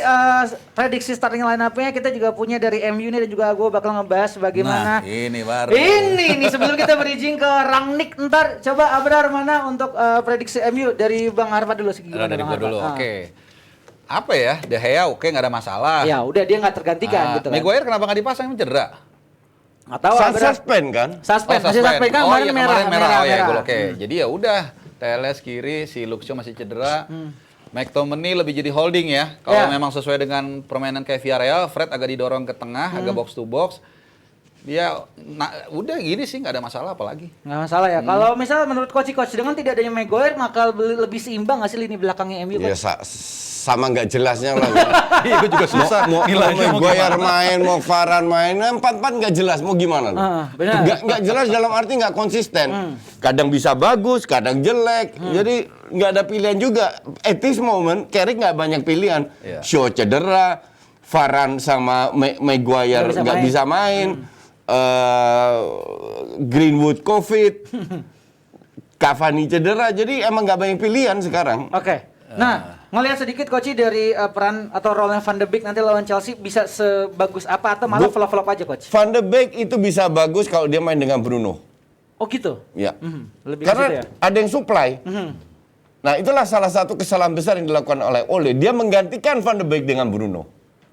prediksi starting lineup-nya kita juga punya dari MU nih dan juga gue bakal ngebahas bagaimana. Nah, ini baru. Ini nih sebelum kita bridging ke Rangnick, ntar coba Abrar mana untuk prediksi MU dari Bang Harpa dulu sih. Dari Bang gua Harpa? dulu, Ah. oke. Apa ya, De Gea oke nggak ada masalah. Ya udah dia nggak tergantikan gitu kan. Maguire kenapa nggak dipasang, emang cedera? Nggak tahu Abrar. Suspend kan? Suspend, masih suspend kan Oh kemarin iya, merah. kemarin merah. Oh ya, merah. oke. Jadi ya udah, TLS kiri, si Luxio masih cedera. McTominay lebih jadi holding ya. Kalau Ya. memang sesuai dengan permainan kayak Villarreal, Fred agak didorong ke tengah, agak box to box. Dia udah gini sih, nggak ada masalah apalagi. Nggak masalah ya. Kalau misalnya menurut coach dengan tidak adanya Maguire, maka lebih seimbang nggak sih lini belakangnya MU? Ya Coach? sama nggak jelasnya lah. Iya, gue juga susah. mau Maguire main, mau Varane main, 4-4 nggak jelas. Mau gimana? Benar. Nggak jelas dalam arti nggak konsisten. Kadang bisa bagus, kadang jelek. Jadi nggak ada pilihan juga. At this moment, Carrick nggak banyak pilihan. Iya. Shaw cedera, Varane sama Maguire nggak bisa main. Greenwood COVID, Cavani cedera. Jadi emang nggak banyak pilihan sekarang. Oke. Nah, ngelihat sedikit coach dari peran atau role Van de Beek nanti lawan Chelsea bisa sebagus apa atau malah flop-flop aja coach? Van de Beek itu bisa bagus kalau dia main dengan Bruno. Oh gitu. Ya. Lebih ke situ Karena ya. ada yang supply. Nah, itulah salah satu kesalahan besar yang dilakukan oleh Ole. Dia menggantikan Van de Beek dengan Bruno.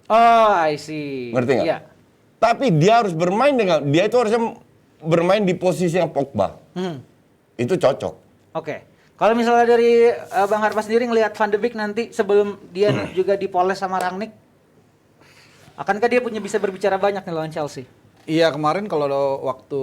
Oh, I see. Ngerti nggak? Iya. Tapi dia harus bermain dengan, dia itu harusnya bermain di posisi yang Pogba. Itu cocok. Oke. Kalau misalnya dari Bang Harpa sendiri ngelihat Van de Beek nanti sebelum dia juga dipoles sama Rangnick, akankah dia punya bisa berbicara banyak nih lawan Chelsea? Iya, kemarin kalau waktu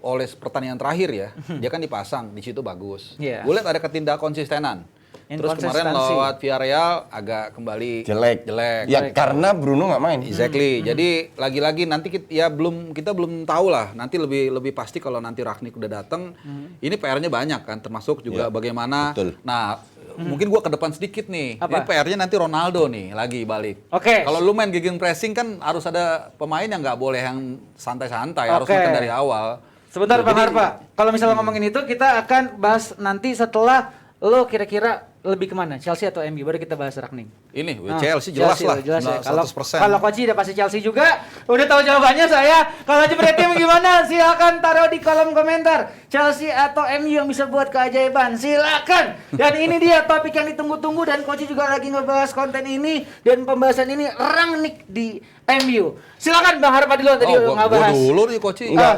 oleh pertandingan terakhir ya, dia kan dipasang, di situ bagus. Iya. Gue lihat ada ketidak-konsistenan. Terus kemarin Inkonsistensi. lewat Villarreal agak kembali Jelek. jelek. Ya karena Bruno nggak main. Exactly. Jadi lagi-lagi nanti kita belum tahu lah. Nanti lebih pasti kalau nanti Rangnick udah datang. Ini PR-nya banyak kan, termasuk juga Ya, bagaimana. betul. Nah, mungkin gua ke depan sedikit nih. Apa? Ini PR-nya nanti Ronaldo nih lagi balik. Oke. Kalau lu main gegen pressing kan harus ada pemain yang nggak boleh yang santai-santai, harus Oke. makan dari awal. Sebentar Bang Jadi- Harpa, kalau misalnya ngomongin itu kita akan bahas nanti setelah lo kira-kira lebih kemana? Chelsea atau MU? Baru kita bahas Ragnik. Ini Ah, Chelsea jelas lah. Jelas ya. Nah, Kalau 100%. kalau Koci udah pasti Chelsea juga. Udah tahu jawabannya saya. Kalau Jepret tim gimana? Silakan taruh di kolom komentar. Chelsea atau MU yang bisa buat keajaiban? Silakan. Dan ini dia topik yang ditunggu-tunggu dan Koci juga lagi ngebahas konten ini dan pembahasan ini Rangnick di MU. Silakan Bang Harpa dulu tadi Oh, nggak gua bahas. dulu nih Koci. Enggak,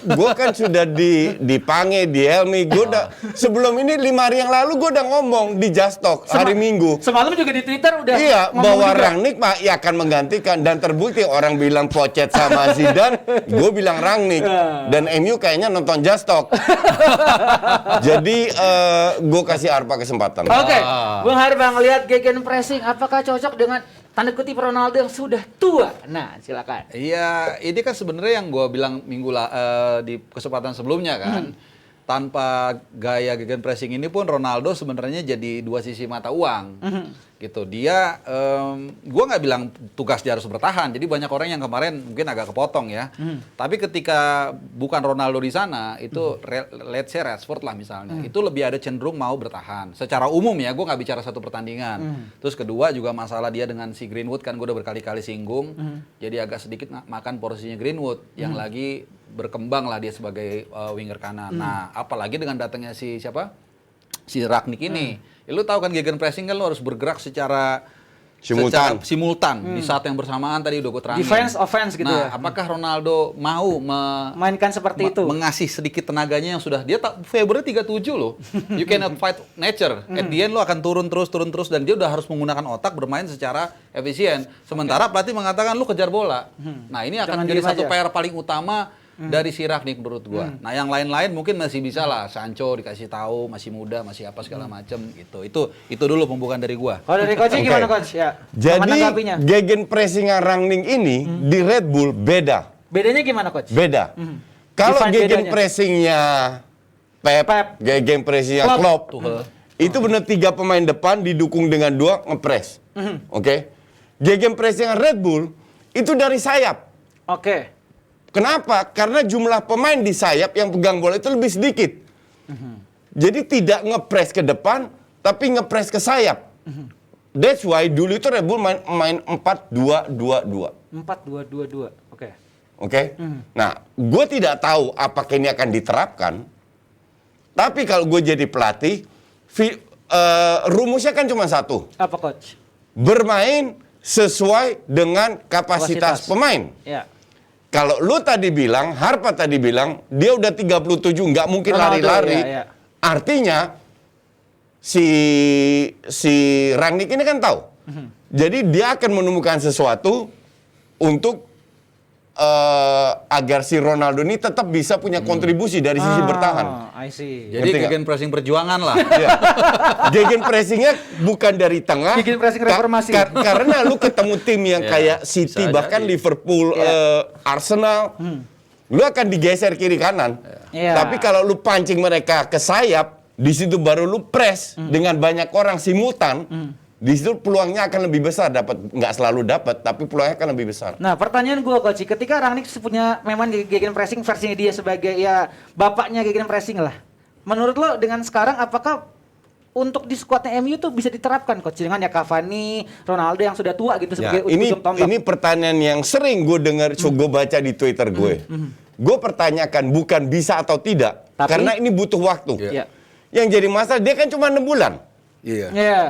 gue kan sudah dipanggil, di Helmi. Gue udah sebelum ini 5 hari yang lalu gue udah ngomong di Just Talk hari Minggu. Semalam juga di Twitter udah Iya, ngomong bahwa juga. Rangnick ya akan menggantikan dan terbukti orang bilang Pocket sama Zidane, gue bilang Rangnick dan MU kayaknya nonton Just Talk. Jadi gue kasih Arpa kesempatan. Oke, Bang Harpa ngelihat gegen pressing apakah cocok dengan tanda kutip Ronaldo yang sudah tua? Nah, silakan. Iya, ini kan sebenarnya yang gue bilang di kesempatan sebelumnya kan, tanpa gaya gegen pressing ini pun Ronaldo sebenarnya jadi dua sisi mata uang, gitu. Dia, gue nggak bilang tugas dia harus bertahan. Jadi banyak orang yang kemarin mungkin agak kepotong ya. Tapi ketika bukan Ronaldo di sana, itu let's say Rashford lah misalnya, itu lebih ada cenderung mau bertahan. Secara umum ya, gue nggak bicara satu pertandingan. Terus kedua juga masalah dia dengan si Greenwood kan gue udah berkali-kali singgung. Jadi agak sedikit makan porsinya Greenwood yang lagi berkembang lah dia sebagai winger kanan. Nah, apalagi dengan datangnya si siapa? Si Rangnick ini. Ya, lu tahu kan gegen pressing kan lu harus bergerak secara simultan di saat yang bersamaan tadi udah gue terangin. Defense, offense gitu ya. Apakah Ronaldo mau Mainkan seperti itu. mengasih sedikit tenaganya yang sudah dia Februari 37 loh. You cannot fight nature. At the end lu akan turun terus dan dia udah harus menggunakan otak bermain secara efisien. Sementara pelatih mengatakan lu kejar bola. Nah, ini akan Jangan menjadi diem satu aja. PR paling utama dari si Rangnick menurut gua. Nah, yang lain-lain mungkin masih bisa lah. Sancho dikasih tahu masih muda, masih apa segala macem gitu. Itu dulu pembukaan dari gua. Kalau dari Coach gimana Coach? Ya. Jadi menanggapinya. gegen pressing Rangnick ini di Red Bull beda. Bedanya gimana Coach? Beda. Kalau Define gegen bedanya. pressingnya Pep, gegen pressingnya Klopp, itu benar 3 pemain depan didukung dengan 2 ngepres. Oke. Gegen pressing Red Bull itu dari sayap. Oke. Kenapa? Karena jumlah pemain di sayap yang pegang bola itu lebih sedikit. Jadi tidak ngepres ke depan, tapi ngepres ke sayap. That's why dulu itu Red Bull main 4-2-2-2. 4-2-2-2. Oke. Oke? Nah, gue tidak tahu apakah ini akan diterapkan. Tapi kalau gue jadi pelatih, rumusnya kan cuma satu. Apa Coach? Bermain sesuai dengan kapasitas pemain. Ya. Kalau lu tadi bilang, Harpa tadi bilang, dia udah 37, nggak mungkin Ronaldo, lari-lari. ya. Artinya, si Rangnick ini kan tahu. Jadi dia akan menemukan sesuatu untuk agar si Ronaldo ini tetap bisa punya kontribusi dari sisi bertahan. I see. Jadi Ngerti nggak? gegen pressing perjuangan lah. Ya. Gegen pressingnya bukan dari tengah. Gegen pressing reformasi. Karena lu ketemu tim yang Ya, kayak City, bisa bahkan jadi. Liverpool, Arsenal, lu akan digeser kiri kanan. Ya. Tapi kalau lu pancing mereka ke sayap, di situ baru lu press dengan banyak orang simultan. Di situ peluangnya akan lebih besar, nggak selalu dapat, tapi peluangnya akan lebih besar. Nah, pertanyaan gue Coach, ketika Rangnick punya memang gegen pressing versinya dia sebagai ya bapaknya gegen pressing lah. Menurut lo dengan sekarang apakah untuk di skuadnya MU tuh bisa diterapkan Coach dengan ya Cavani, Ronaldo yang sudah tua gitu Ya, sebagai ini ujung tombak? ini pertanyaan yang sering gue dengar, gue baca di Twitter gue. Gue pertanyakan bukan bisa atau tidak, Tapi- karena ini butuh waktu. Iya. Yang jadi masalah dia kan cuma 6 bulan, Iya. Iya.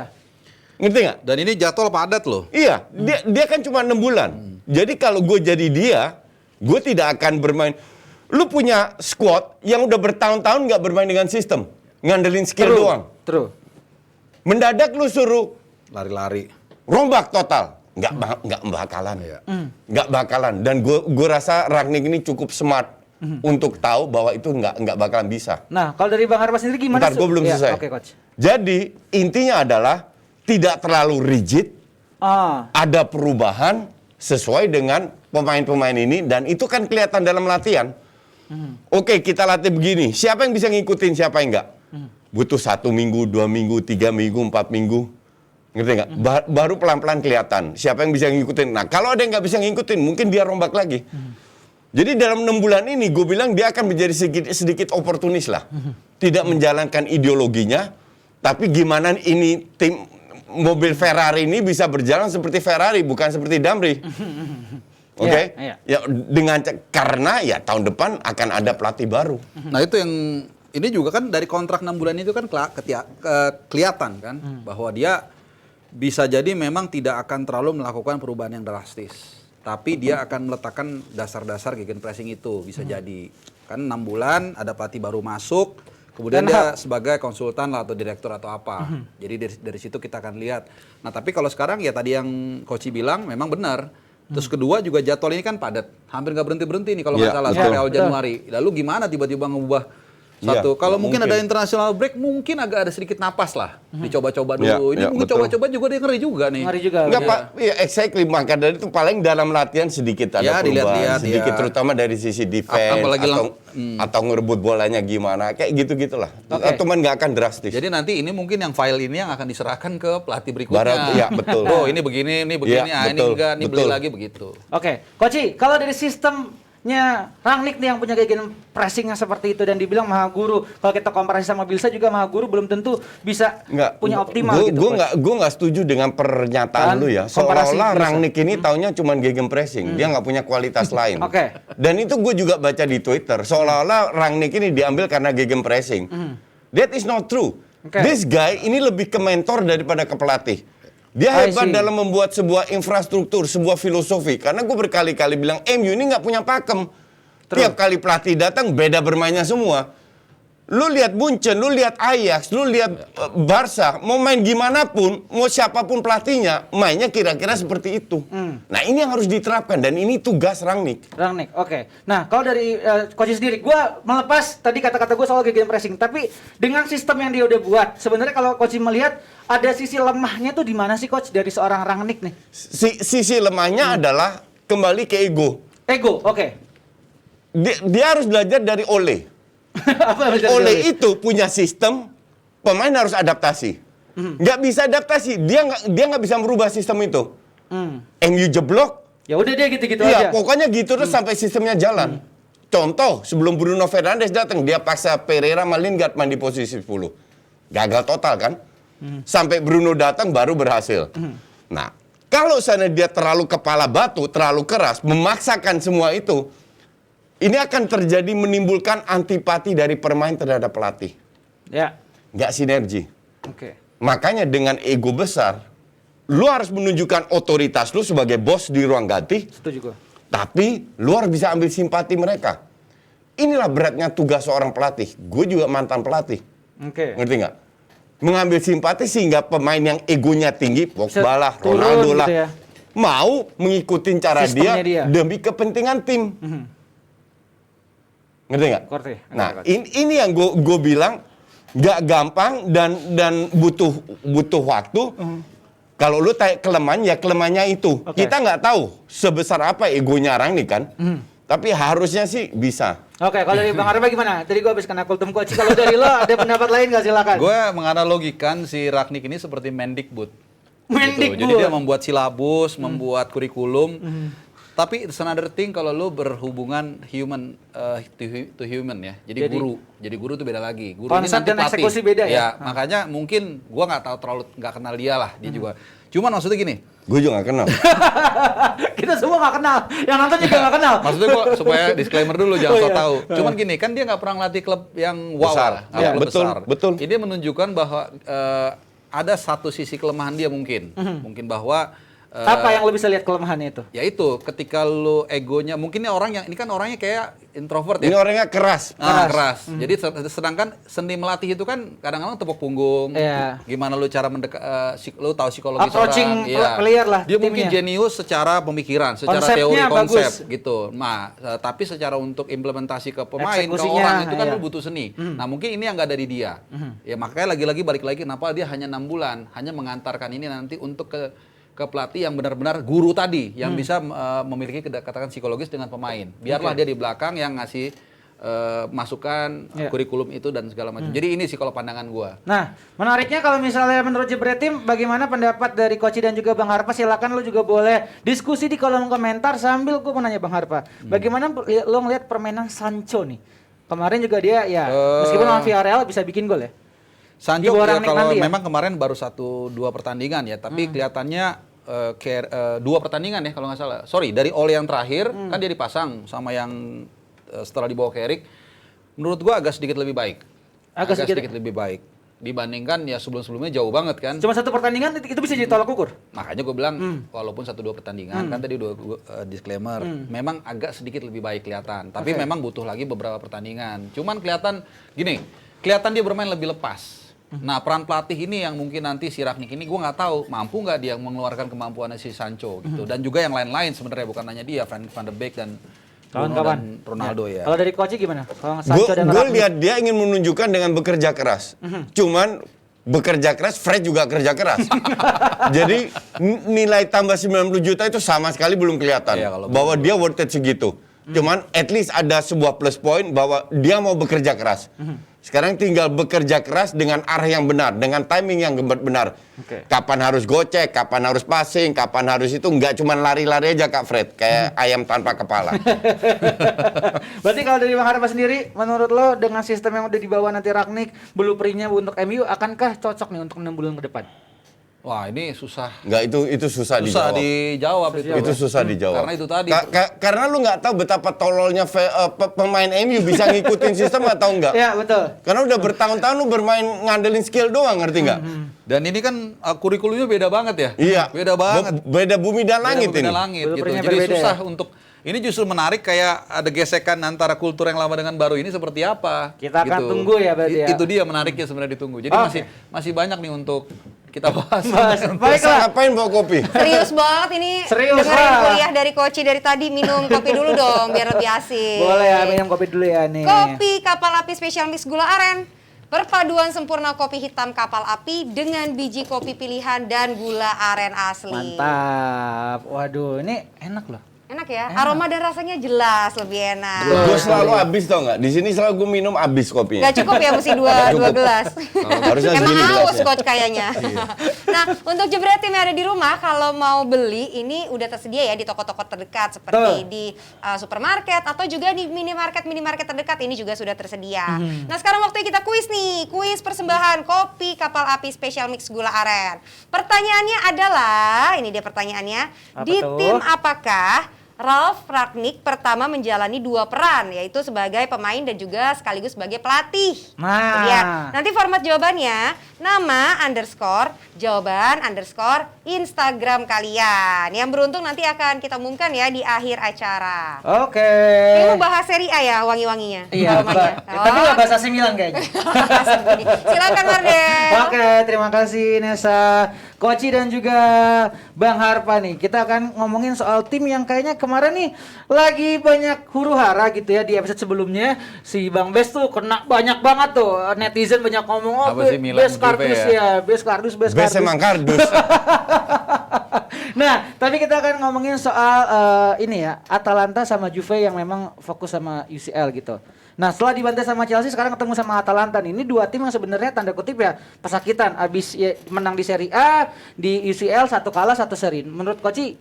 ngerti nggak? Dan ini jadwal padat loh. Iya, dia kan cuma 6 bulan. Jadi kalau gue jadi dia, gue tidak akan bermain. Lu punya squad yang udah bertahun-tahun nggak bermain dengan sistem, ngandelin skill doang. True. Mendadak lu suruh Lari-lari. rombak total, nggak bakalan, nggak bakalan. Dan gue rasa Rangnick ini cukup smart untuk tahu bahwa itu nggak bakalan bisa. Nah, kalau dari Bang Harpa sendiri gimana? Bentar, gue belum Ya, selesai. Oke Coach. Jadi intinya adalah tidak terlalu rigid, ada perubahan sesuai dengan pemain-pemain ini, dan itu kan kelihatan dalam latihan. Oke, kita latih begini. Siapa yang bisa ngikutin, siapa yang enggak? Butuh 1 minggu, 2 minggu, 3 minggu, 4 minggu. Ngerti nggak? Baru pelan-pelan kelihatan siapa yang bisa ngikutin. Nah, kalau ada yang nggak bisa ngikutin, mungkin dia rombak lagi. Jadi dalam 6 bulan ini, gue bilang dia akan menjadi sedikit oportunis lah. Tidak menjalankan ideologinya, Tapi gimana ini tim mobil Ferrari ini bisa berjalan seperti Ferrari, bukan seperti Damri. Oke? Iya, Ya karena ya tahun depan akan ada pelatih baru. Nah itu yang ini juga kan dari kontrak 6 bulan itu kan kelihatan kan bahwa dia bisa jadi memang tidak akan terlalu melakukan perubahan yang drastis. Tapi dia akan meletakkan dasar-dasar gegenpressing itu bisa jadi. Kan 6 bulan ada pelatih baru masuk, kemudian dia sebagai konsultan lah atau direktur atau apa. Jadi dari situ kita akan lihat. Nah tapi kalau sekarang ya tadi yang Coach bilang memang benar. Terus kedua juga jadwal ini kan padat. Hampir nggak berhenti-berhenti nih kalau nggak salah sampai awal Januari. Lalu gimana tiba-tiba ngubah satu? Kalau mungkin ada international break, mungkin agak ada sedikit napas lah. Dicoba-coba dulu. Ini mungkin coba-coba juga dia ngeri juga nih. Ngeri juga. Enggak Pak, ya exactly, maka dari itu paling dalam latihan sedikit ada Ya, perubahan, dilihat-lihat, sedikit ya. terutama dari sisi defense Apalagi atau ngerebut bolanya gimana, kayak gitu-gitulah. Teman nggak akan drastis. Jadi nanti ini mungkin yang file ini yang akan diserahkan ke pelatih berikutnya. Ya betul. Oh ini begini, ini begini, Ya, ini betul, enggak, ini beli betul. lagi begitu. Oke, Coach, kalau dari sistemnya Rangnick nih yang punya gegen pressing yang seperti itu dan dibilang maha guru. Kalau kita komparasi sama Bielsa juga maha guru belum tentu bisa punya optimal gitu. Gue nggak setuju dengan pernyataan lu ya. Komparasi Seolah-olah Bielsa. Rangnick ini taunya cuma gegen pressing, dia nggak punya kualitas lain. Oke. Dan itu gue juga baca di Twitter. Seolah-olah Rangnick ini diambil karena gegen pressing. That is not true. Oke. This guy ini lebih ke mentor daripada ke pelatih. Dia I hebat see. dalam membuat sebuah infrastruktur, sebuah filosofi. Karena gue berkali-kali bilang, MU ini nggak punya pakem. Tiap kali pelatih datang, beda bermainnya semua. Lu lihat Munchen, lu lihat Ajax, lu lihat Barca, mau main gimana pun, mau siapapun pelatihnya, mainnya kira-kira seperti itu. Nah ini yang harus diterapkan, dan ini tugas Rangnick. Rangnick, oke. Nah, kalau dari Coach sendiri, gue melepas tadi kata-kata gue soal gegen pressing. Tapi dengan sistem yang dia udah buat, sebenarnya kalau Coach melihat ada sisi lemahnya tuh di mana sih Coach dari seorang Rangnick nih? Sisi lemahnya adalah kembali ke ego. Ego, oke. Dia harus belajar dari Ole. Apa yang Ole itu punya sistem, pemain harus adaptasi. Nggak bisa adaptasi, dia nggak bisa merubah sistem itu. MU jeblok, Ya udah dia gitu-gitu iya, aja. pokoknya gitu terus sampai sistemnya jalan. Contoh, sebelum Bruno Fernandes datang, dia paksa Pereira sama Lingard main di posisi 10. Gagal total kan? Sampai Bruno datang baru berhasil. Nah, kalau sana dia terlalu kepala batu, terlalu keras, memaksakan semua itu, ini akan terjadi menimbulkan antipati dari pemain terhadap pelatih. Ya, Nggak sinergi. oke. Makanya dengan ego besar, lu harus menunjukkan otoritas lu sebagai bos di ruang ganti, Setuju gue. tapi lu harus bisa ambil simpati mereka. Inilah beratnya tugas seorang pelatih. Gue juga mantan pelatih. Oke. Ngerti nggak? Mengambil simpati sehingga pemain yang egonya tinggi, Pogba lah, Turun Ronaldo lah, gitu ya. mau mengikuti cara Sistemnya dia dia. demi kepentingan tim. Ngerti nggak? Ngerti. Nah, ini yang gue bilang nggak gampang dan butuh waktu. Kalau lu tanya kelemahan, ya kelemahannya itu. Oke. Kita nggak tahu sebesar apa egonya Rangnick kan. Tapi harusnya sih bisa. Oke, kalau dari Bang Arba gimana? Tadi gue habis kena kultum Coach. Kalau dari lo ada pendapat lain nggak silakan? Gue menganalogikan si Rangnick ini seperti Mendikbud. Mendikbud. Jadi dia membuat silabus, membuat kurikulum. Tapi it's another thing kalau lu berhubungan human to human ya. Jadi guru. Jadi guru itu beda lagi. Guru ini Konsep nanti dan pelatih. eksekusi beda ya? Makanya mungkin gua nggak kenal dia lah, dia juga. Cuman maksudnya gini, Gue juga nggak kenal. Kita semua nggak kenal. Yang nonton juga nggak kenal. maksudnya gua supaya disclaimer dulu jangan Oh, so iya. tahu. Cuman gini, kan dia nggak pernah ngelatih klub yang wow Besar. lah, Ya, klub betul, besar. betul. Ini menunjukkan bahwa ada satu sisi kelemahan dia mungkin. Mungkin bahwa Apa yang lo bisa lihat kelemahannya itu? ya itu ketika lu egonya mungkinnya orang yang ini kan orangnya kayak introvert Ini ya. orangnya keras. Keras. Jadi sedangkan seni melatih itu kan kadang-kadang tepuk punggung. Iya. Gimana lu cara lu tahu psikologis Approaching orang. player lah, Dia mungkin timnya. jenius secara pemikiran, secara Konsepnya teori konsep bagus. gitu. Nah, tapi secara untuk implementasi ke pemain, ke Eksekusinya, orang itu kan iya. lu butuh seni. Nah, mungkin ini yang nggak dari dia. Ya makanya lagi-lagi balik lagi kenapa dia hanya 6 bulan, hanya mengantarkan ini nanti untuk ke pelatih yang benar-benar guru tadi yang bisa memiliki kedekatan psikologis dengan pemain. Biarlah dia di belakang yang ngasih masukan Iya. kurikulum itu dan segala macam. Jadi ini sih kalau pandangan gua. Nah, menariknya kalau misalnya menurut Jebretim, bagaimana pendapat dari Coach dan juga Bang Harpa? Silakan lo juga boleh diskusi di kolom komentar sambil gue mau nanya Bang Harpa. Bagaimana lo ngeliat permainan Sancho nih? Kemarin juga dia ya, meskipun lawan Villarreal bisa bikin gol ya. Sancho Di bawah ya, Rangnick kalau nanti ya? memang kemarin baru 1-2 pertandingan ya, tapi kelihatannya 2 pertandingan ya kalau nggak salah. Sorry, dari Ole yang terakhir kan dia dipasang sama yang setelah dibawa ke Erik. Menurut gua agak sedikit lebih baik. Agak sedikit lebih baik dibandingkan ya sebelum-sebelumnya jauh banget kan. Cuma 1 pertandingan itu bisa jadi tolak ukur. Makanya gue bilang walaupun 1-2 pertandingan kan tadi udah disclaimer, memang agak sedikit lebih baik kelihatan. Tapi memang butuh lagi beberapa pertandingan. Cuman kelihatan dia bermain lebih lepas. Nah peran pelatih ini yang mungkin nanti si Rangnick ini gue nggak tahu mampu nggak dia mengeluarkan kemampuannya si Sancho gitu. Dan juga yang lain-lain sebenarnya bukan hanya dia, Van de Beek dan Kawan-kawan. dan Ronaldo ya. Kalau dari coach gimana? Kalau Sancho dan Gue Rangnick. lihat dia ingin menunjukkan dengan bekerja keras. Cuman bekerja keras, Fred juga kerja keras. Jadi nilai tambah 90 juta itu sama sekali belum kelihatan Iya, kalau bahwa dia worth it segitu. Cuman at least ada sebuah plus point bahwa dia mau bekerja keras. Sekarang tinggal bekerja keras dengan arah yang benar, dengan timing yang benar. Oke. Kapan harus gocek, kapan harus passing, kapan harus itu, nggak cuma lari-lari aja Kak Fred, kayak ayam tanpa kepala. Berarti kalau dari Bang Harpa sendiri, menurut lo dengan sistem yang udah dibawa nanti Rangnick, blueprintnya untuk MU, akankah cocok nih untuk 6 bulan ke depan? Wah ini susah. Nggak, itu susah dijawab. dijawab. Itu susah dijawab. Karena itu tadi. Karena lu nggak tahu betapa tololnya pemain MU bisa ngikutin sistem atau enggak. Ya betul. Karena udah bertahun-tahun lu bermain ngandelin skill doang, ngerti nggak? Dan ini kan kurikulumnya beda banget ya. Iya. Beda banget. Beda bumi dan langit Beda ini. langit gitu. Blueprintnya Jadi berbeda susah ya? untuk ini justru menarik kayak ada gesekan antara kultur yang lama dengan baru ini seperti apa. Kita akan tunggu ya berarti ya. Itu dia menariknya sebenarnya ditunggu. Jadi Oke. masih banyak nih untuk kita bahas. Bisa Baiklah. ngapain bawa kopi? Serius banget ini. Serius dengerin lah. kuliah dari Koci dari tadi, minum kopi dulu dong biar lebih asik. Boleh ya, minum kopi dulu ya nih. Kopi kapal api spesial mix gula aren. Perpaduan sempurna kopi hitam kapal api dengan biji kopi pilihan dan gula aren asli. Mantap. Waduh, ini enak loh. Enak ya, aroma dan rasanya jelas lebih enak. Gue selalu habis tau nggak? Di sini selalu gue minum habis kopinya. Gak cukup ya, mesti dua gelas. Harusnya Emang segini haus gelasnya. coach kayaknya. Nah, untuk jebret tim yang ada di rumah, kalau mau beli ini udah tersedia ya di toko-toko terdekat seperti Betul. di supermarket atau juga di minimarket terdekat ini juga sudah tersedia. Nah, sekarang waktunya kita kuis nih, kuis persembahan kopi kapal api spesial mix gula aren. Pertanyaannya adalah, ini dia pertanyaannya, Apa di tuh? tim apakah Ralf Rangnick pertama menjalani 2 peran, yaitu sebagai pemain dan juga sekaligus sebagai pelatih. Nah. Lihat, nanti format jawabannya, nama underscore, jawaban underscore, Instagram kalian. Yang beruntung nanti akan kita umumkan ya di akhir acara. Oke. Ini mau bahas seri A ya, wangi-wanginya? Iya, aromanya? tapi nggak bahasa AC Milan kayaknya. Silakan Mardel. Oke, terima kasih Nesa, Koci dan juga Bang Harpa nih. Kita akan ngomongin soal tim yang kayaknya kemarin nih lagi banyak huru-hara gitu ya di episode sebelumnya. Si Bang Bes tuh kena banyak banget tuh netizen banyak ngomong Apa sih, Milan Bes Juve kardus ya? ya, Bes kardus. Bes emang kardus. Nah, tapi kita akan ngomongin soal ini ya, Atalanta sama Juve yang memang fokus sama UCL gitu. Nah, setelah dibantai sama Chelsea, sekarang ketemu sama Atalanta nih. Ini 2 tim yang sebenarnya tanda kutip ya pesakitan. Abis ya, menang di Serie A, di UCL 1 kalah 1 seri. Menurut Koci,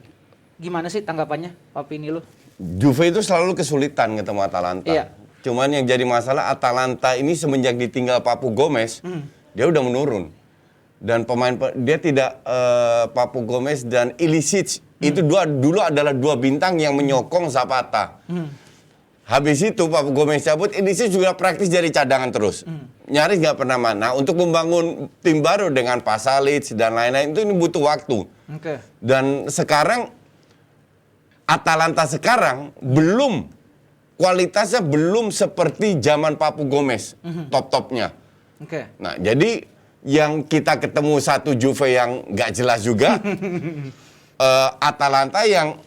gimana sih tanggapannya, opini lu? Juve itu selalu kesulitan ketemu Atalanta. Iya. Cuman yang jadi masalah Atalanta ini semenjak ditinggal Papu Gomez, dia udah menurun. Dan dia tidak Papu Gomez dan Ilicic itu dulu adalah 2 bintang yang menyokong Zapata. Habis itu Papu Gomez cabut, Ilicic juga praktis jadi cadangan terus. Nyaris nggak pernah mana. Untuk membangun tim baru dengan Pasalic dan lain-lain itu ini butuh waktu. Oke. Dan sekarang Atalanta sekarang kualitasnya belum seperti zaman Papu Gomez top-topnya. Oke. Nah jadi yang kita ketemu satu Juve yang nggak jelas juga, Atalanta yang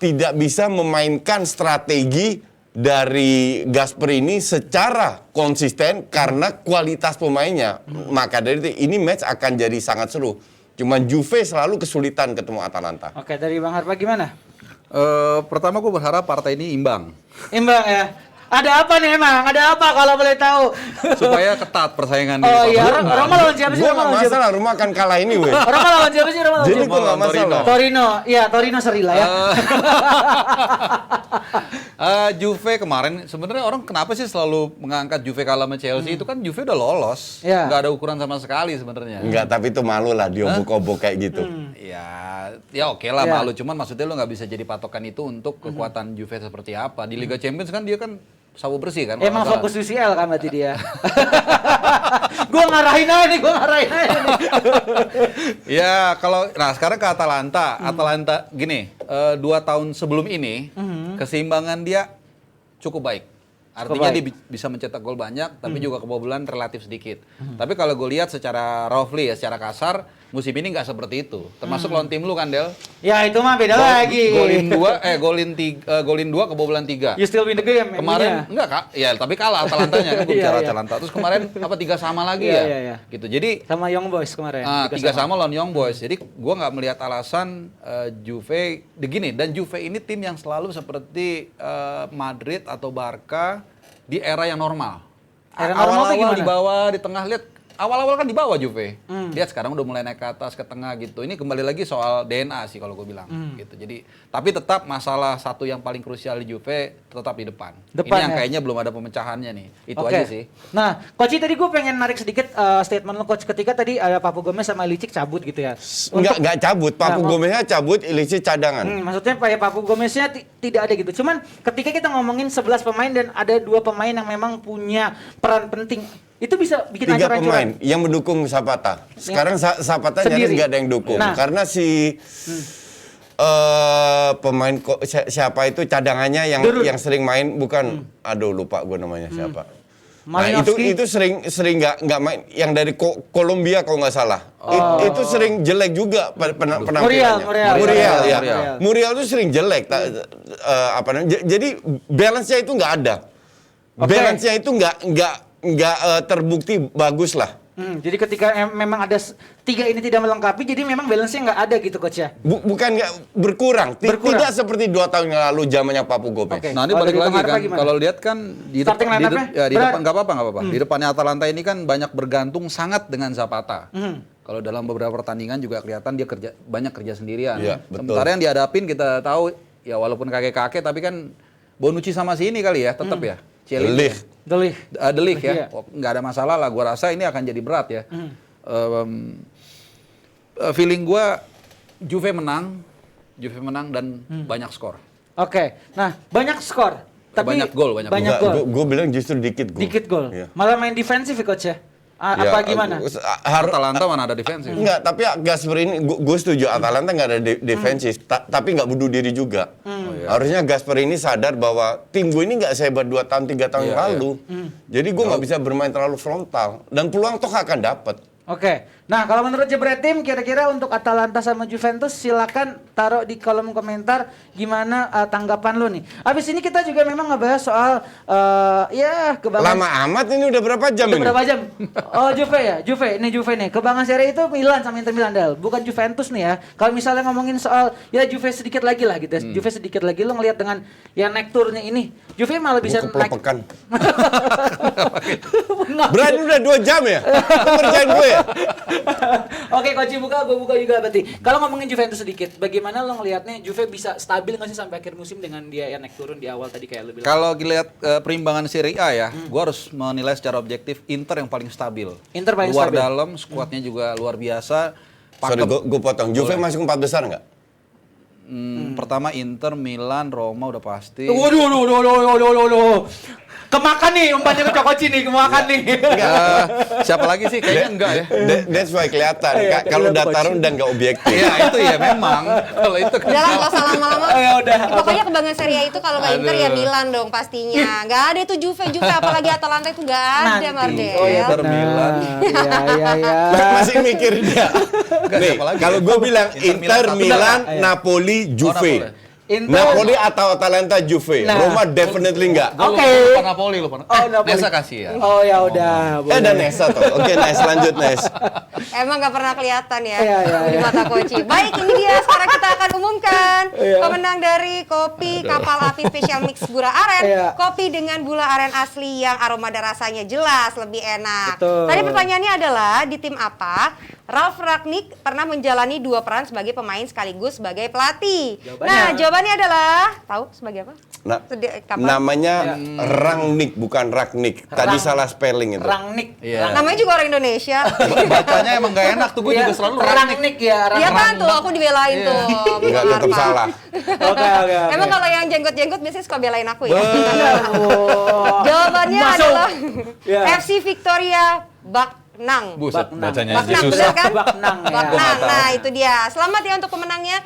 tidak bisa memainkan strategi dari Gasperini secara konsisten karena kualitas pemainnya. Maka dari itu ini match akan jadi sangat seru. Cuman Juve selalu kesulitan ketemu Atalanta. Oke, dari Bang Harpa gimana? Pertama gue berharap partai ini imbang. Imbang ya. Ada apa nih emang? Ada apa kalau boleh tahu? Supaya ketat persaingan Oh di iya, Papua. Roma lawan siapa sih? Gua Roma nggak lawan siapa? masalah, rumah akan kalah ini, weh. Roma lawan siapa sih? Roma lawan Jadi siapa? gua nggak masalah. Torino, iya Torino seri lah ya. Juve kemarin sebenarnya orang kenapa sih selalu mengangkat Juve kalah sama Chelsea? Itu kan Juve udah lolos, Iya. nggak ada ukuran sama sekali sebenarnya. Enggak, tapi itu malu lah diobok-obok kayak gitu. Ya oke lah Ya. malu, cuman maksudnya lu nggak bisa jadi patokan itu untuk kekuatan Juve seperti apa. Di Liga Champions kan dia kan sabu bersih kan. kalau Emang nggak salah. fokus UCL kan berarti dia. Gua ngarahin aja nih. Ya kalau nah sekarang ke Atalanta, Atalanta gini, 2 tahun sebelum ini keseimbangan dia cukup baik. Artinya dia bisa mencetak gol banyak, tapi juga kebobolan relatif sedikit. Tapi kalau gue lihat secara roughly ya, secara kasar, musim ini nggak seperti itu. Termasuk lawan tim lu kan, Del. Ya itu mah beda lagi. Golin 2, kebobolan 3. You still win the game. Kemarin intinya. enggak Kak, ya tapi kalah Atalantanya kan, gue bicara Iya, iya. Atalanta. Terus kemarin apa 3 sama lagi Iya, ya? iya, iya. Gitu. Jadi Sama Young Boys kemarin. 3 sama lawan Young Boys. Jadi gua nggak melihat alasan Juve begini, dan Juve ini tim yang selalu seperti Madrid atau Barca di era yang normal. Era normal tuh Awal-awal gimana? di bawah, di tengah, lihat awal-awal kan di bawah Juve. Lihat sekarang udah mulai naik ke atas, ke tengah gitu. Ini kembali lagi soal DNA sih kalau gue bilang gitu. Jadi tapi tetap masalah satu yang paling krusial di Juve tetap di depan. Depan, Ini yang ya? kayaknya belum ada pemecahannya nih. Itu Oke. aja sih. Nah, Coach tadi gue pengen narik sedikit statement lo Coach ketika tadi ada Papu Gomez sama Ilicic cabut gitu ya. Enggak cabut, Papu Nah, Gomeznya cabut, Ilicic cadangan. Maksudnya kayak Papu Gomeznya tidak ada gitu. Cuman ketika kita ngomongin 11 pemain dan ada 2 pemain yang memang punya peran penting, itu bisa bikin 3 ancur-ancuran. pemain yang mendukung Zapata. Sekarang Zapata nyaris Sendiri. nggak ada yang dukung. Nah. Karena si pemain siapa itu cadangannya Durun. yang sering main bukan, aduh lupa gue namanya siapa. Nah Malinowski. itu sering nggak main, yang dari Kolombia kalau nggak salah. Itu sering jelek juga penampilannya. Muriel, ya. Muriel. Muriel itu sering jelek. Apa namanya? Jadi balance-nya itu nggak ada. Balance-nya itu nggak terbukti bagus lah. Jadi ketika memang ada 3 ini tidak melengkapi, jadi memang balance-nya nggak ada gitu Coach ya. Bukan nggak berkurang. Berkurang. Tidak seperti 2 tahun yang lalu zamannya Papu Gomez. Oke. Nah ini Kalau balik dari lagi Bang Arfa kan, gimana? kalau lihat kan di Starting depan, line-up-nya? di depan nggak apa-apa. Di depannya Atalanta ini kan banyak bergantung sangat dengan Zapata. Kalau dalam beberapa pertandingan juga kelihatan dia banyak kerja sendirian. Iya, betul. Sementara yang dihadapin kita tahu ya walaupun kakek-kakek tapi kan Bonucci sama si ini kali ya tetap ya. Lich. Delih. The Ligt Iya. ya, nggak ada masalah lah. Gua rasa ini akan jadi berat ya. Feeling gua Juve menang dan banyak skor. Oke. Nah, banyak skor. Tapi Banyak gol, banyak banyak Enggak, gol. gue bilang justru dikit gol. Dikit gol. Iya. Malah main defensif ya Coach ya. Ya, Apa gimana? Atalanta mana ada defensif? Enggak, tapi Gasper ini gue setuju Atalanta nggak ada defensif, tapi nggak bunuh diri juga. Harusnya Gasper ini sadar bahwa tim gue ini nggak sehebat 2 tahun 3 tahun yang lalu. Jadi gue nggak bisa bermain terlalu frontal dan peluang toh akan dapat. Oke. Nah, kalau menurut Jebret Tim kira-kira untuk Atalanta sama Juventus silakan taruh di kolom komentar gimana tanggapan lu nih. Abis ini kita juga memang ngebahas soal ya kebangan. Lama amat ini udah berapa jam Udah ini? berapa jam? Oh, Juve ya? Juve nih. Kebanggaan seri itu Milan sama Inter Milan, Dal. Bukan Juventus nih ya. Kalau misalnya ngomongin soal ya Juve sedikit lagi lah gitu. Juve sedikit lagi lu ngelihat dengan ya naik turunnya ini. Juve malah bisa Gue naik. kepelopekan. Berani udah 2 jam ya? Kerjaan gue ya? Oke, Coach buka, gue buka juga berarti. Kalau ngomongin Juventus sedikit, bagaimana lo ngelihatnya Juve bisa stabil nggak sih sampai akhir musim dengan dia yang naik turun di awal tadi kayak lo bilang? Kalau lihat perimbangan Serie A ya, gua harus menilai secara objektif Inter yang paling stabil. Inter paling luar stabil. dalam, skuadnya juga luar biasa. Sorry, Pakem. gue potong. Juve masuk 4 besar nggak? Pertama Inter, Milan, Roma udah pasti. Waduh. Kemakan nih umpannya ke Cokoci nih, kemakan nih. Siapa lagi sih? Kayaknya enggak ya. That's why kelihatan. Iya, Kalau iya, Dataran udah nggak objektif. Iya itu ya memang. Kalau itu kan. Udah lah, nggak usah lama-lama. Ya udah. Pokoknya kebanggaan Serie A itu kalau nggak Inter ya Milan dong pastinya. Nggak ada itu Juve, apalagi Atalanta itu nggak ada, Nanti. Mardel. Oh, iya, Inter, Milan. Iya. Masih mikir dia. Nih, siapa lagi kalau ya? gue bilang Inter, Inter, Milan, Milan, Iya. Napoli, Juve. Napoli. Inter. Napoli atau Atalanta, Juve. Nah. Roma definitely nggak. Oke. Lupa Napoli, lupa. Napoli. Nesa kasih ya. Oh ya udah. Dan Nesa tuh. Oke, Nes, lanjut Nes. Emang nggak pernah kelihatan ya Iya. di mata Koci. Baik, ini dia. Sekarang kita akan akan umumkan pemenang dari kopi kapal api spesial mix gula aren. Iya. Kopi dengan gula aren asli yang aroma dan rasanya jelas lebih enak. Betul. Tadi pertanyaannya adalah di tim apa Ralf Rangnick pernah menjalani 2 peran sebagai pemain sekaligus sebagai pelatih. Nah, jawabannya adalah tahu sebagai apa? Nah, Kapan? namanya Rangnick bukan Ragnik. Tadi salah spelling itu. Rangnick. Iya. Namanya juga orang Indonesia. Bacanya emang gak enak tuh, gue juga selalu Rangnick ya. Iya kan tuh, aku dibelain tuh. Enggak, Bang tetap Arfa. salah. Oke. Emang kalau yang jenggot-jenggot biasanya suka belain aku ya? Oh. Jawabannya Masuk. adalah Ya. FC Victoria Baknang. Buset, bacanya aja Baknang, susah. bener kan? Baknang, ya. Baknang. Nah, itu dia. Selamat ya untuk pemenangnya.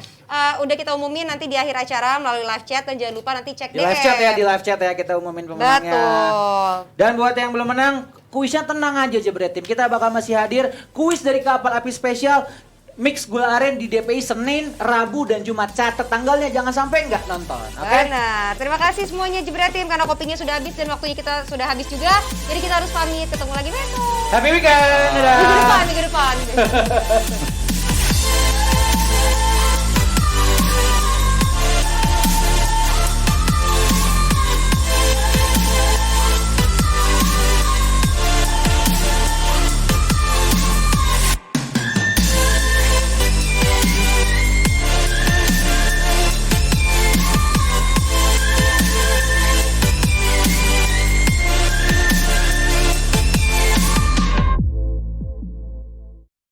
Udah kita umumin nanti di akhir acara melalui live chat dan jangan lupa nanti cek Di live chat ya, DM. di live chat ya kita umumin pemenangnya. Betul. Dan buat yang belum menang, kuisnya tenang aja Jebret Tim. Kita bakal masih hadir kuis dari kapal api spesial mix gula aren di DPI Senin, Rabu dan Jumat. Catat tanggalnya, jangan sampai nggak nonton. Oke? Benar. Terima kasih semuanya Jebretim karena kopinya sudah habis dan waktunya kita sudah habis juga. Jadi kita harus pamit, ketemu lagi besok. Happy weekend. Dadah. Minggu depan.